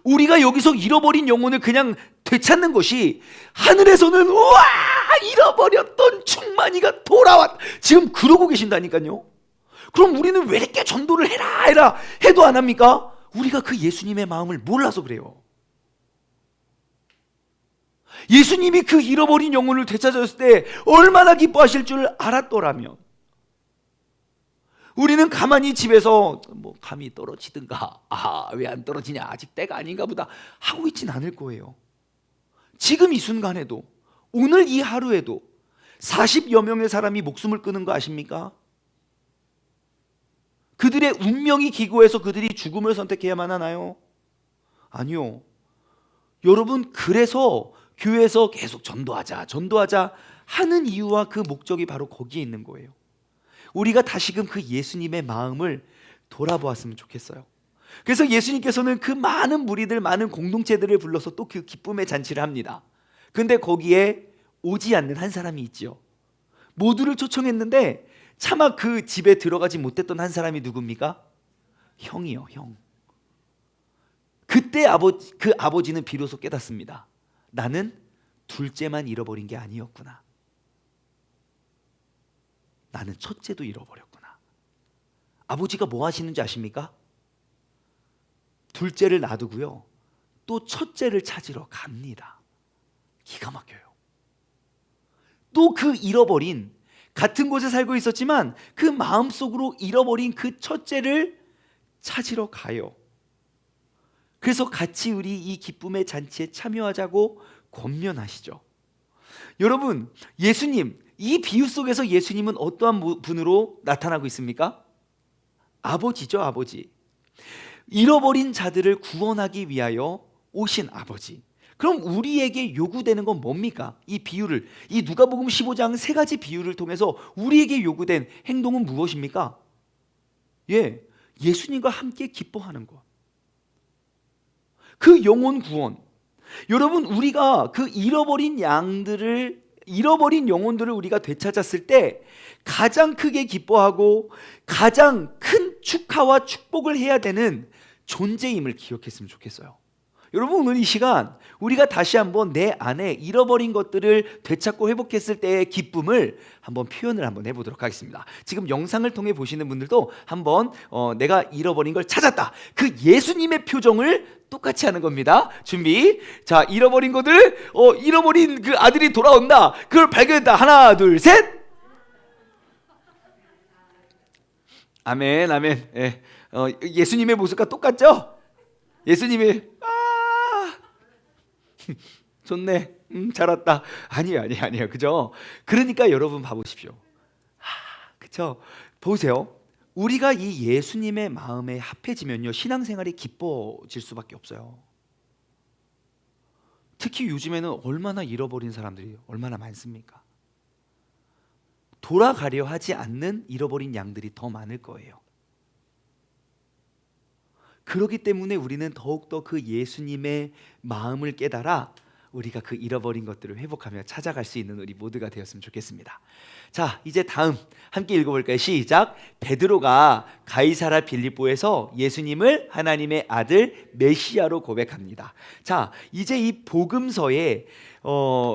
우리가 여기서 잃어버린 영혼을 그냥 되찾는 것이 하늘에서는 우와, 잃어버렸던 충만이가 돌아왔, 지금 그러고 계신다니까요. 그럼 우리는 왜 이렇게 전도를 해라 해도 안 합니까? 우리가 그 예수님의 마음을 몰라서 그래요. 예수님이 그 잃어버린 영혼을 되찾았을 때 얼마나 기뻐하실 줄 알았더라면 우리는 가만히 집에서 뭐 감이 떨어지든가 왜 안 떨어지냐, 아직 때가 아닌가 보다 하고 있진 않을 거예요. 지금 이 순간에도, 오늘 이 하루에도 40여 명의 사람이 목숨을 끊은 거 아십니까? 그들의 운명이 기고해서 그들이 죽음을 선택해야만 하나요? 아니요. 여러분, 그래서 교회에서 계속 전도하자 하는 이유와 그 목적이 바로 거기에 있는 거예요. 우리가 다시금 그 예수님의 마음을 돌아보았으면 좋겠어요. 그래서 예수님께서는 그 많은 무리들, 많은 공동체들을 불러서 또 그 기쁨의 잔치를 합니다. 근데 거기에 오지 않는 한 사람이 있죠. 모두를 초청했는데 차마 그 집에 들어가지 못했던 한 사람이 누굽니까? 형이요, 형. 그때 그 아버지는 비로소 깨닫습니다. 나는 둘째만 잃어버린 게 아니었구나. 나는 첫째도 잃어버렸구나. 아버지가 뭐 하시는지 아십니까? 둘째를 놔두고요, 또 첫째를 찾으러 갑니다. 기가 막혀요. 또 그 잃어버린, 같은 곳에 살고 있었지만 그 마음속으로 잃어버린 그 첫째를 찾으러 가요. 그래서 같이 우리 이 기쁨의 잔치에 참여하자고 권면하시죠. 여러분, 예수님, 이 비유 속에서 예수님은 어떠한 분으로 나타나고 있습니까? 아버지죠, 아버지. 잃어버린 자들을 구원하기 위하여 오신 아버지. 그럼 우리에게 요구되는 건 뭡니까? 이 비유를, 이 누가복음 15장 세 가지 비유를 통해서 우리에게 요구된 행동은 무엇입니까? 예수님과 함께 기뻐하는 것. 그 영혼 구원, 여러분, 우리가 그 잃어버린 양들을, 잃어버린 영혼들을 우리가 되찾았을 때 가장 크게 기뻐하고 가장 큰 축하와 축복을 해야 되는 존재임을 기억했으면 좋겠어요. 여러분, 오늘 이 시간 우리가 다시 한번 내 안에 잃어버린 것들을 되찾고 회복했을 때의 기쁨을 한번 표현을 한번 해보도록 하겠습니다. 지금 영상을 통해 보시는 분들도 한번 내가 잃어버린 걸 찾았다, 그 예수님의 표정을 똑같이 하는 겁니다. 준비. 자, 잃어버린 것들, 잃어버린 그 아들이 돌아온다, 그걸 발견했다. 하나 둘 셋. 아멘 아멘. 예. 예수님의 모습과 똑같죠? 예수님이 좋네, 잘 왔다. 아니에요. 그죠? 그러니까 여러분 봐보십시오. 그쵸? 보세요. 우리가 이 예수님의 마음에 합해지면요, 신앙생활이 기뻐질 수밖에 없어요. 특히 요즘에는 얼마나 잃어버린 사람들이 얼마나 많습니까? 돌아가려 하지 않는 잃어버린 양들이 더 많을 거예요. 그렇기 때문에 우리는 더욱더 그 예수님의 마음을 깨달아 우리가 그 잃어버린 것들을 회복하며 찾아갈 수 있는 우리 모두가 되었으면 좋겠습니다. 자, 이제 다음 함께 읽어볼까요? 시작. 베드로가 가이사랴 빌립보에서 예수님을 하나님의 아들 메시아로 고백합니다. 자, 이제 이 복음서에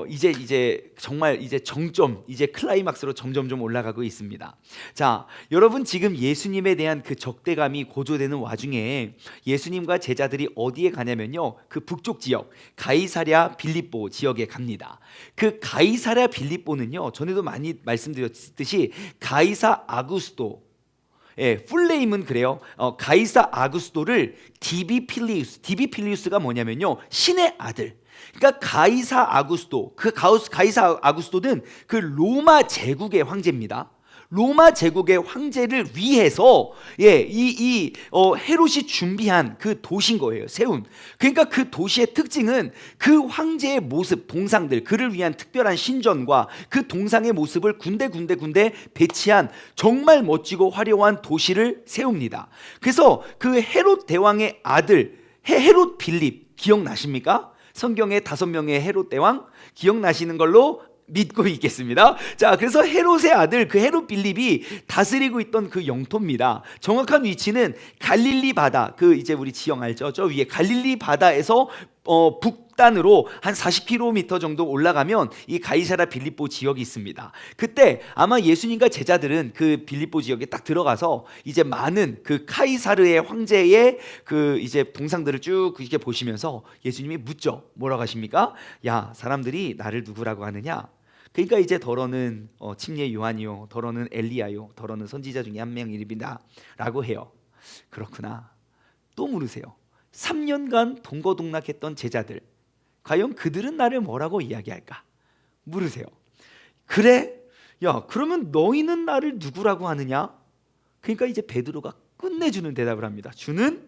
이제 정말 이제 정점, 이제 클라이막스로 점점점 올라가고 있습니다. 자, 여러분, 지금 예수님에 대한 그 적대감이 고조되는 와중에 예수님과 제자들이 어디에 가냐면요, 그 북쪽 지역 가이사랴 빌립보 지역에 갑니다. 그 가이사랴 빌립보는요, 전에도 많이 말씀드렸듯이 가이사 아구스도, 풀네임은 그래요. 가이사 아구스도를 디비필리우스가 뭐냐면요, 신의 아들. 그러니까 가이사 아구스도, 가이사 아구스도는 그 로마 제국의 황제입니다. 로마 제국의 황제를 위해서 헤롯이 준비한 그 도시인 거예요. 세운. 그러니까 그 도시의 특징은 그 황제의 모습, 동상들, 그를 위한 특별한 신전과 그 동상의 모습을 군데 배치한 정말 멋지고 화려한 도시를 세웁니다. 그래서 그 헤롯 대왕의 아들 헤롯 빌립 기억나십니까? 성경의 5명의 헤롯 대왕 기억나시는 걸로 믿고 있겠습니다. 자, 그래서 헤롯의 아들 그 헤롯 빌립이 다스리고 있던 그 영토입니다. 정확한 위치는 갈릴리 바다, 그 이제 우리 지형 알죠? 저 위에 갈릴리 바다에서 북단으로 한 40km 정도 올라가면 이 가이사랴 빌립보 지역이 있습니다. 그때 아마 예수님과 제자들은 그 빌립보 지역에 딱 들어가서 이제 많은 그 카이사르의 황제의 그 이제 동상들을 쭉 이렇게 보시면서 예수님이 묻죠. 뭐라고 하십니까? 야, 사람들이 나를 누구라고 하느냐? 그러니까 이제 더러는 침례 요한이요, 더러는 엘리야요, 더러는 선지자 중에 한 명이리다 라고 해요. 그렇구나. 또 물으세요. 3년간 동거동락했던 제자들, 과연 그들은 나를 뭐라고 이야기할까? 물으세요. 그래? 야, 그러면 너희는 나를 누구라고 하느냐? 그러니까 이제 베드로가 끝내주는 대답을 합니다. 주는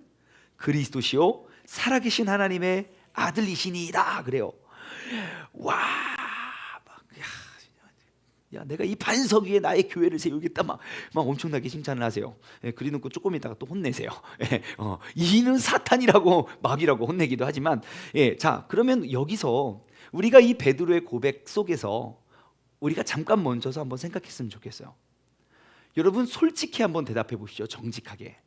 그리스도시요 살아계신 하나님의 아들이시니이다 그래요. 와, 야, 내가 이 반석 위에 나의 교회를 세우겠다 막 엄청나게 칭찬을 하세요. 그리놓고 조금 있다가 또 혼내세요. 이는 사탄이라고 마귀라고 혼내기도 하지만, 자, 그러면 여기서 우리가 이 베드로의 고백 속에서 우리가 잠깐 멈춰서 한번 생각했으면 좋겠어요. 여러분, 솔직히 한번 대답해 보시죠. 정직하게.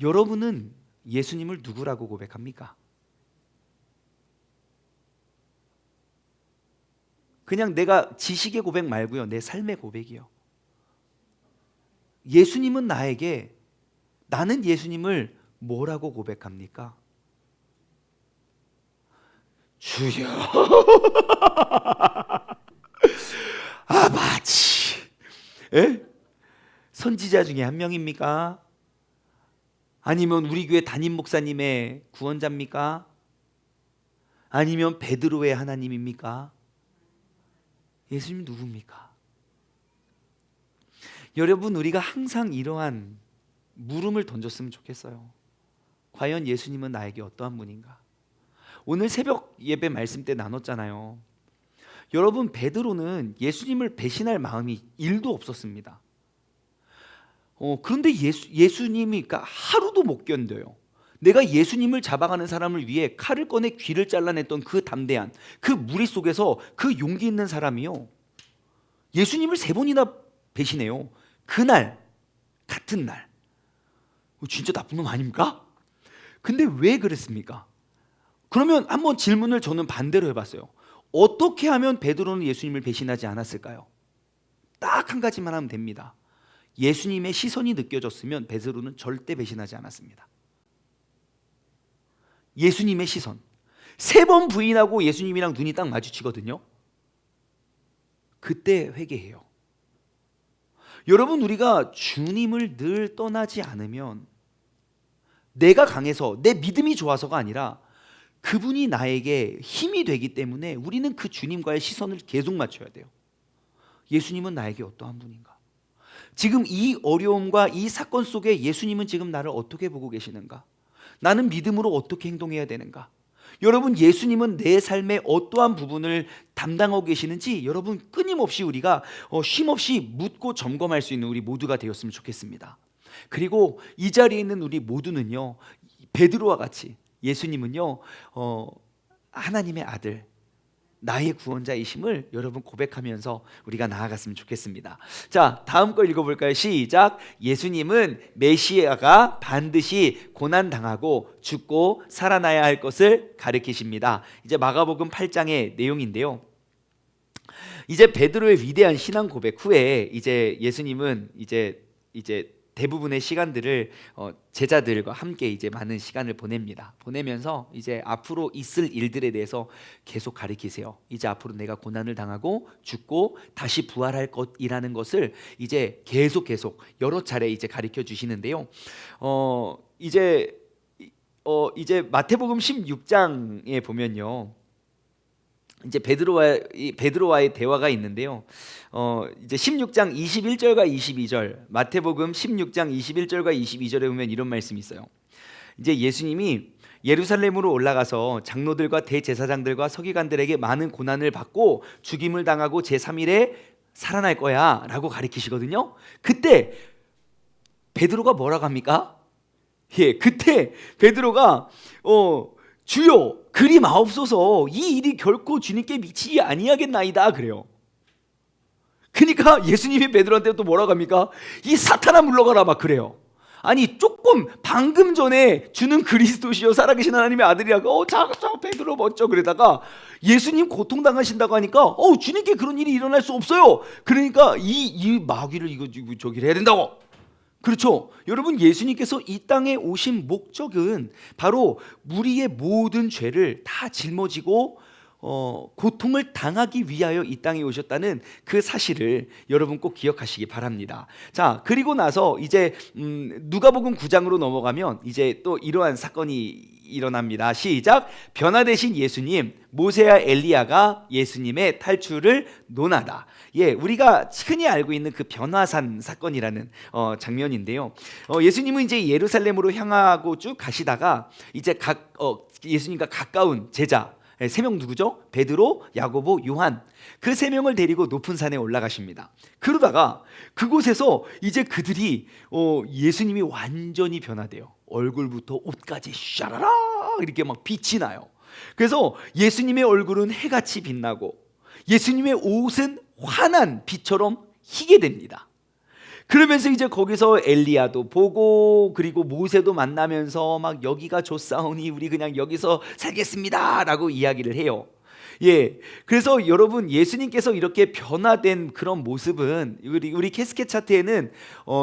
여러분은 예수님을 누구라고 고백합니까? 그냥 내가 지식의 고백 말고요, 내 삶의 고백이요. 예수님은 나는 예수님을 뭐라고 고백합니까? 주여 아버지. 선지자 중에 한 명입니까? 아니면 우리 교회 담임 목사님의 구원자입니까? 아니면 베드로의 하나님입니까? 예수님 누굽니까? 여러분, 우리가 항상 이러한 물음을 던졌으면 좋겠어요. 과연 예수님은 나에게 어떠한 분인가? 오늘 새벽 예배 말씀 때 나눴잖아요. 여러분, 베드로는 예수님을 배신할 마음이 1도 없었습니다. 그런데 예수님이 그러니까 하루도 못 견뎌요. 내가 예수님을 잡아가는 사람을 위해 칼을 꺼내 귀를 잘라냈던 그 담대한 그 무리 속에서 그 용기 있는 사람이요, 예수님을 3번이나 배신해요. 그날 같은 날. 진짜 나쁜 놈 아닙니까? 근데 왜 그랬습니까? 그러면 한번 질문을 저는 반대로 해봤어요. 어떻게 하면 베드로는 예수님을 배신하지 않았을까요? 딱 한 가지만 하면 됩니다. 예수님의 시선이 느껴졌으면 베드로는 절대 배신하지 않았습니다. 예수님의 시선. 3번 부인하고 예수님이랑 눈이 딱 마주치거든요. 그때 회개해요. 여러분, 우리가 주님을 늘 떠나지 않으면 내가 강해서 내 믿음이 좋아서가 아니라 그분이 나에게 힘이 되기 때문에 우리는 그 주님과의 시선을 계속 맞춰야 돼요. 예수님은 나에게 어떠한 분인가? 지금 이 어려움과 이 사건 속에 예수님은 지금 나를 어떻게 보고 계시는가? 나는 믿음으로 어떻게 행동해야 되는가? 여러분, 예수님은 내 삶의 어떠한 부분을 담당하고 계시는지 여러분 끊임없이 우리가 쉼없이 묻고 점검할 수 있는 우리 모두가 되었으면 좋겠습니다. 그리고 이 자리에 있는 우리 모두는요, 베드로와 같이 예수님은요 하나님의 아들, 나의 구원자이심을 여러분 고백하면서 우리가 나아갔으면 좋겠습니다. 자, 다음 거 읽어볼까요? 시작. 예수님은 메시아가 반드시 고난당하고 죽고 살아나야 할 것을 가르치십니다. 이제 마가복음 8장의 내용인데요, 이제 베드로의 위대한 신앙 고백 후에 이제 예수님은 이제 대부분의 시간들을 제자들과 함께 이제 많은 시간을 보냅니다. 보내면서 이제 앞으로 있을 일들에 대해서 계속 가르치세요. 이제 앞으로 내가 고난을 당하고 죽고 다시 부활할 것이라는 것을 이제 계속 여러 차례 이제 가르쳐 주시는데요. 이제 마태복음 16장에 보면요, 이제 베드로와의 대화가 있는데요. 이제 16장 21절과 22절, 마태복음 16장 21절과 22절에 보면 이런 말씀이 있어요. 이제 예수님이 예루살렘으로 올라가서 장로들과 대제사장들과 서기관들에게 많은 고난을 받고 죽임을 당하고 제3일에 살아날 거야 라고 가르치시거든요. 그때 베드로가 뭐라고 합니까? 그때 베드로가 주여 그리 마옵소서, 이 일이 결코 주님께 미치지 아니하겠나이다 그래요. 그러니까 예수님이 베드로한테 또 뭐라고 합니까? 이 사탄아 물러가라 막 그래요. 아니, 조금 방금 전에 주는 그리스도시요 살아계신 하나님의 아들이라고 자 베드로 멋져 그러다가 예수님 고통당하신다고 하니까 주님께 그런 일이 일어날 수 없어요. 그러니까 이 마귀를 이거 저기를 해야 된다고. 그렇죠. 여러분, 예수님께서 이 땅에 오신 목적은 바로 우리의 모든 죄를 다 짊어지고 고통을 당하기 위하여 이 땅에 오셨다는 그 사실을 여러분 꼭 기억하시기 바랍니다. 자, 그리고 나서 이제 누가복음 9장으로 넘어가면 이제 또 이러한 사건이 일어납니다. 시작. 변화되신 예수님, 모세와 엘리야가 예수님의 탈출을 논하다. 우리가 흔히 알고 있는 그 변화산 사건이라는 장면인데요. 예수님은 이제 예루살렘으로 향하고 쭉 가시다가 이제 예수님과 가까운 제자 3명 누구죠? 베드로, 야고보, 요한, 그 3명을 데리고 높은 산에 올라가십니다. 그러다가 그곳에서 이제 그들이 예수님이 완전히 변화돼요. 얼굴부터 옷까지 샤라라 이렇게 막 빛이 나요. 그래서 예수님의 얼굴은 해같이 빛나고 예수님의 옷은 환한 빛처럼 희게 됩니다. 그러면서 이제 거기서 엘리야도 보고 그리고 모세도 만나면서 막 여기가 좋사오니 우리 그냥 여기서 살겠습니다 라고 이야기를 해요. 그래서 여러분, 예수님께서 이렇게 변화된 그런 모습은 우리 캐스켓 차트에는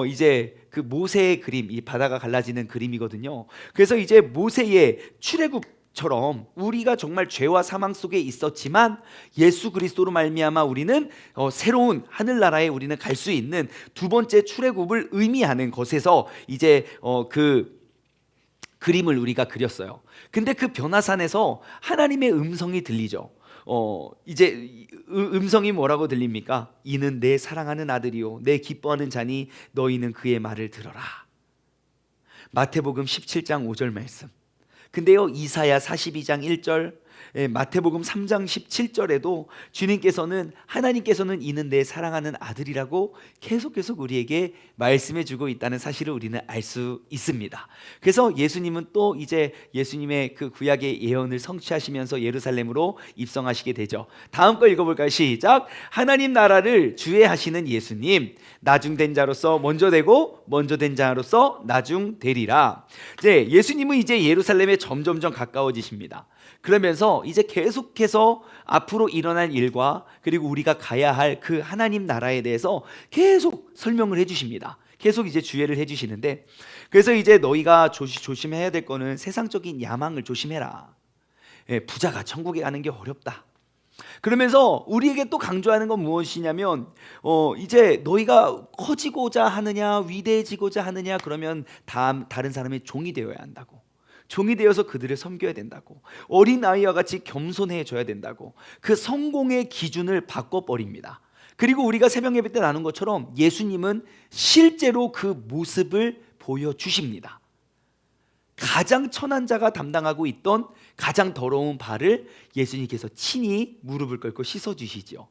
이제 그 모세의 그림, 이 바다가 갈라지는 그림이거든요. 그래서 이제 모세의 출애굽처럼 우리가 정말 죄와 사망 속에 있었지만 예수 그리스도로 말미암아 우리는 새로운 하늘나라에 우리는 갈 수 있는 두 번째 출애굽을 의미하는 것에서 이제 그 그림을 우리가 그렸어요. 근데 그 변화산에서 하나님의 음성이 들리죠. 이제 음성이 뭐라고 들립니까? 이는 내 사랑하는 아들이요 내 기뻐하는 자니 너희는 그의 말을 들어라. 마태복음 17장 5절 말씀. 근데요, 이사야 42장 1절, 마태복음 3장 17절에도 하나님께서는 이는 내 사랑하는 아들이라고 계속 우리에게 말씀해 주고 있다는 사실을 우리는 알 수 있습니다. 그래서 예수님은 또 이제 예수님의 그 구약의 예언을 성취하시면서 예루살렘으로 입성하시게 되죠. 다음 거 읽어볼까요? 시작. 하나님 나라를 주회하시는 예수님, 나중된 자로서 먼저 되고 먼저 된 자로서 나중되리라. 이제 예수님은 이제 예루살렘에 점점점 가까워지십니다. 그러면서 이제 계속해서 앞으로 일어날 일과 그리고 우리가 가야 할 그 하나님 나라에 대해서 계속 설명을 해주십니다. 계속 이제 주의를 해주시는데, 그래서 이제 너희가 조심해야 될 거는 세상적인 야망을 조심해라. 부자가 천국에 가는 게 어렵다. 그러면서 우리에게 또 강조하는 건 무엇이냐면 이제 너희가 커지고자 하느냐 위대해지고자 하느냐 그러면 다른 사람의 종이 되어야 한다고. 종이 되어서 그들을 섬겨야 된다고. 어린아이와 같이 겸손해져야 된다고. 그 성공의 기준을 바꿔버립니다. 그리고 우리가 새벽 예배 때 나눈 것처럼 예수님은 실제로 그 모습을 보여주십니다. 가장 천한 자가 담당하고 있던 가장 더러운 발을 예수님께서 친히 무릎을 꿇고 씻어주시죠.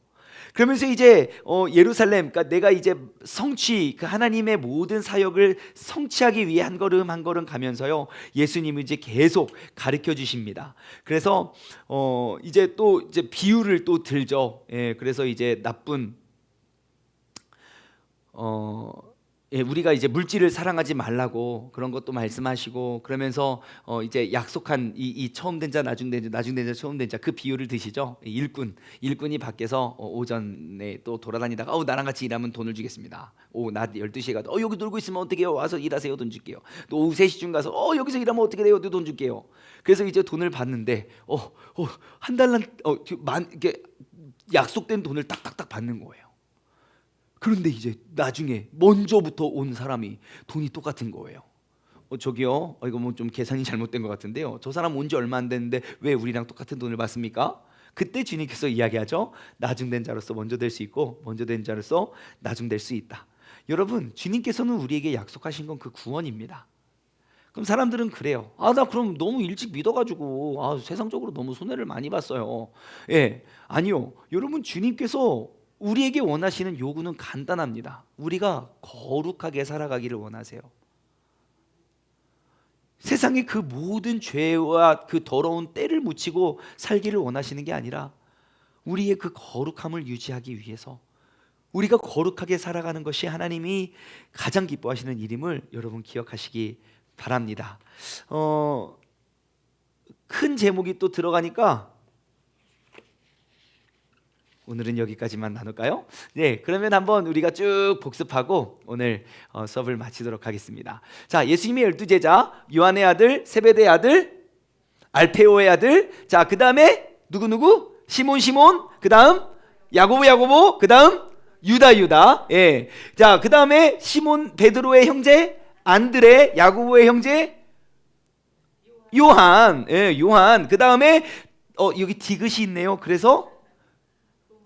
그러면서 이제 예루살렘, 그러니까 내가 이제 그 하나님의 모든 사역을 성취하기 위해 한 걸음 한 걸음 가면서요, 예수님은 이제 계속 가르쳐 주십니다. 그래서 이제 또 이제 비유를 또 들죠. 그래서 이제 나쁜 우리가 이제 물질을 사랑하지 말라고 그런 것도 말씀하시고, 그러면서 이제 약속한 이 처음 된 자, 나중 된 자, 처음 된 자 그 비유를 드시죠. 일꾼이 밖에서 오전에 또 돌아다니다가 나랑 같이 일하면 돈을 주겠습니다. 낮 12시에 가도 여기 놀고 있으면 어떻게 해요? 와서 일하세요. 돈 줄게요. 또 오후 3시쯤 가서 여기서 일하면 어떻게 돼요? 돈 줄게요. 그래서 이제 돈을 받는데 한 달란 이렇게 약속된 돈을 딱딱딱 받는 거예요. 그런데 이제 나중에 먼저부터 온 사람이 돈이 똑같은 거예요. 저기요, 이거 뭐 좀 계산이 잘못된 것 같은데요. 저 사람 온 지 얼마 안 됐는데 왜 우리랑 똑같은 돈을 받습니까? 그때 주님께서 이야기하죠. 나중된 자로서 먼저 될 수 있고 먼저 된 자로서 나중될 수 있다. 여러분, 주님께서는 우리에게 약속하신 건 그 구원입니다. 그럼 사람들은 그래요. 나 그럼 너무 일찍 믿어가지고 세상적으로 너무 손해를 많이 봤어요. 아니요. 여러분, 주님께서 우리에게 원하시는 요구는 간단합니다. 우리가 거룩하게 살아가기를 원하세요. 세상의 그 모든 죄와 그 더러운 때를 묻히고 살기를 원하시는 게 아니라 우리의 그 거룩함을 유지하기 위해서, 우리가 거룩하게 살아가는 것이 하나님이 가장 기뻐하시는 일임을 여러분 기억하시기 바랍니다. 큰 제목이 또 들어가니까 오늘은 여기까지만 나눌까요? 그러면 한번 우리가 쭉 복습하고 오늘 수업을 마치도록 하겠습니다. 자, 예수님의 12제자, 요한의 아들, 세베대의 아들, 알페오의 아들, 자, 그 다음에 누구? 시몬, 그 다음 야고보, 그 다음 유다. 자, 그 다음에 시몬 베드로의 형제 안드레, 야고보의 형제 요한. 그 다음에 여기 디귿이 있네요. 그래서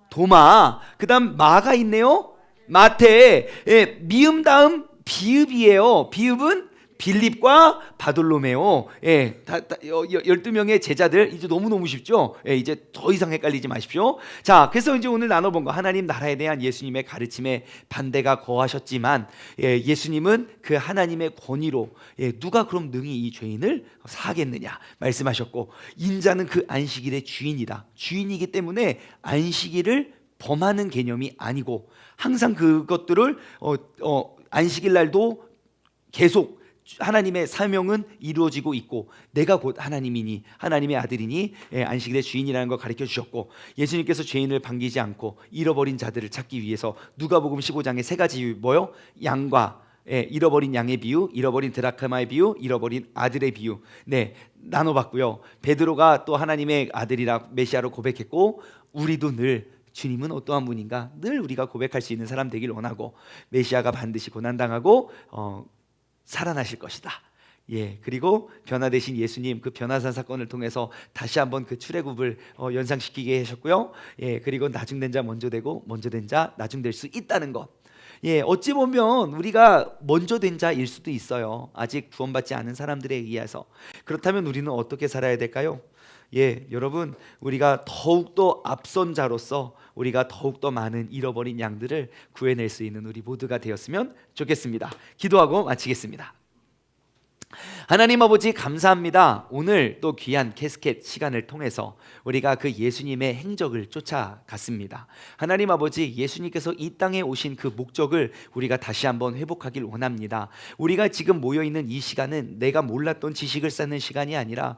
도마, 그 다음 마가 있네요. 마태. 미음 다음 비읍이에요. 비읍은 빌립과 바돌로메오. 12명의 제자들. 이제 너무너무 쉽죠? 이제 더 이상 헷갈리지 마십시오. 자, 그래서 이제 오늘 나눠본 거, 하나님 나라에 대한 예수님의 가르침에 반대가 거하셨지만 예수님은 그 하나님의 권위로 누가 그럼 능히 이 죄인을 사하겠느냐 말씀하셨고, 인자는 그 안식일의 주인이다. 주인이기 때문에 안식일을 범하는 개념이 아니고 항상 그것들을 안식일 날도 계속 하나님의 사명은 이루어지고 있고, 내가 곧 하나님이니 하나님의 아들이니 안식일의 주인이라는 걸 가르쳐 주셨고, 예수님께서 죄인을 반기지 않고 잃어버린 자들을 찾기 위해서 누가복음 15장에 3가지 뭐요? 양과 잃어버린 양의 비유, 잃어버린 드라크마의 비유, 잃어버린 아들의 비유 나눠봤고요. 베드로가 또 하나님의 아들이라 메시아로 고백했고, 우리도 늘 주님은 어떠한 분인가 늘 우리가 고백할 수 있는 사람 되길 원하고, 메시아가 반드시 고난당하고 살아나실 것이다. 그리고 변화되신 예수님, 그 변화산 사건을 통해서 다시 한번 그 출애굽을 연상시키게 하셨고요. 그리고 나중된 자 먼저 되고 먼저 된 자 나중될 수 있다는 것. 어찌 보면 우리가 먼저 된 자일 수도 있어요. 아직 구원받지 않은 사람들에 의해서. 그렇다면 우리는 어떻게 살아야 될까요? 여러분, 우리가 더욱더 앞선 자로서 우리가 더욱더 많은 잃어버린 양들을 구해낼 수 있는 우리 모두가 되었으면 좋겠습니다. 기도하고 마치겠습니다. 하나님 아버지 감사합니다. 오늘 또 귀한 캐스켓 시간을 통해서 우리가 그 예수님의 행적을 쫓아갔습니다. 하나님 아버지, 예수님께서 이 땅에 오신 그 목적을 우리가 다시 한번 회복하길 원합니다. 우리가 지금 모여있는 이 시간은 내가 몰랐던 지식을 쌓는 시간이 아니라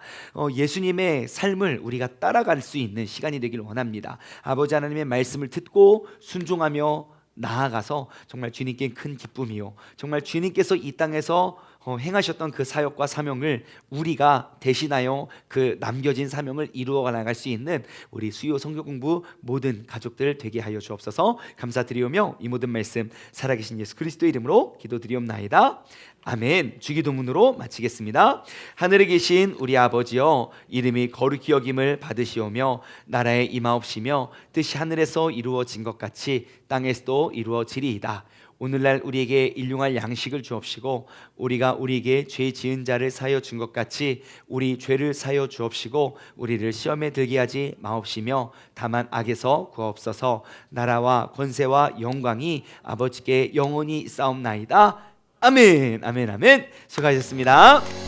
예수님의 삶을 우리가 따라갈 수 있는 시간이 되길 원합니다. 아버지 하나님의 말씀을 듣고 순종하며 나아가서 정말 주님께 큰 기쁨이요, 정말 주님께서 이 땅에서 행하셨던 그 사역과 사명을 우리가 대신하여 그 남겨진 사명을 이루어 나갈 수 있는 우리 수요 성경 공부 모든 가족들 되게 하여 주옵소서. 감사드리오며 이 모든 말씀 살아계신 예수 그리스도 이름으로 기도드리옵나이다. 아멘. 주기도문으로 마치겠습니다. 하늘에 계신 우리 아버지여, 이름이 거룩히 여김을 받으시오며 나라에 임하옵시며 뜻이 하늘에서 이루어진 것 같이 땅에서도 이루어지리이다. 오늘날 우리에게 일용할 양식을 주옵시고 우리가 우리에게 죄 지은 자를 사하여 준 것 같이 우리 죄를 사하여 주옵시고 우리를 시험에 들게 하지 마옵시며 다만 악에서 구하옵소서. 나라와 권세와 영광이 아버지께 영원히 있사옵나이다. 아멘. 아멘. 아멘. 수고하셨습니다.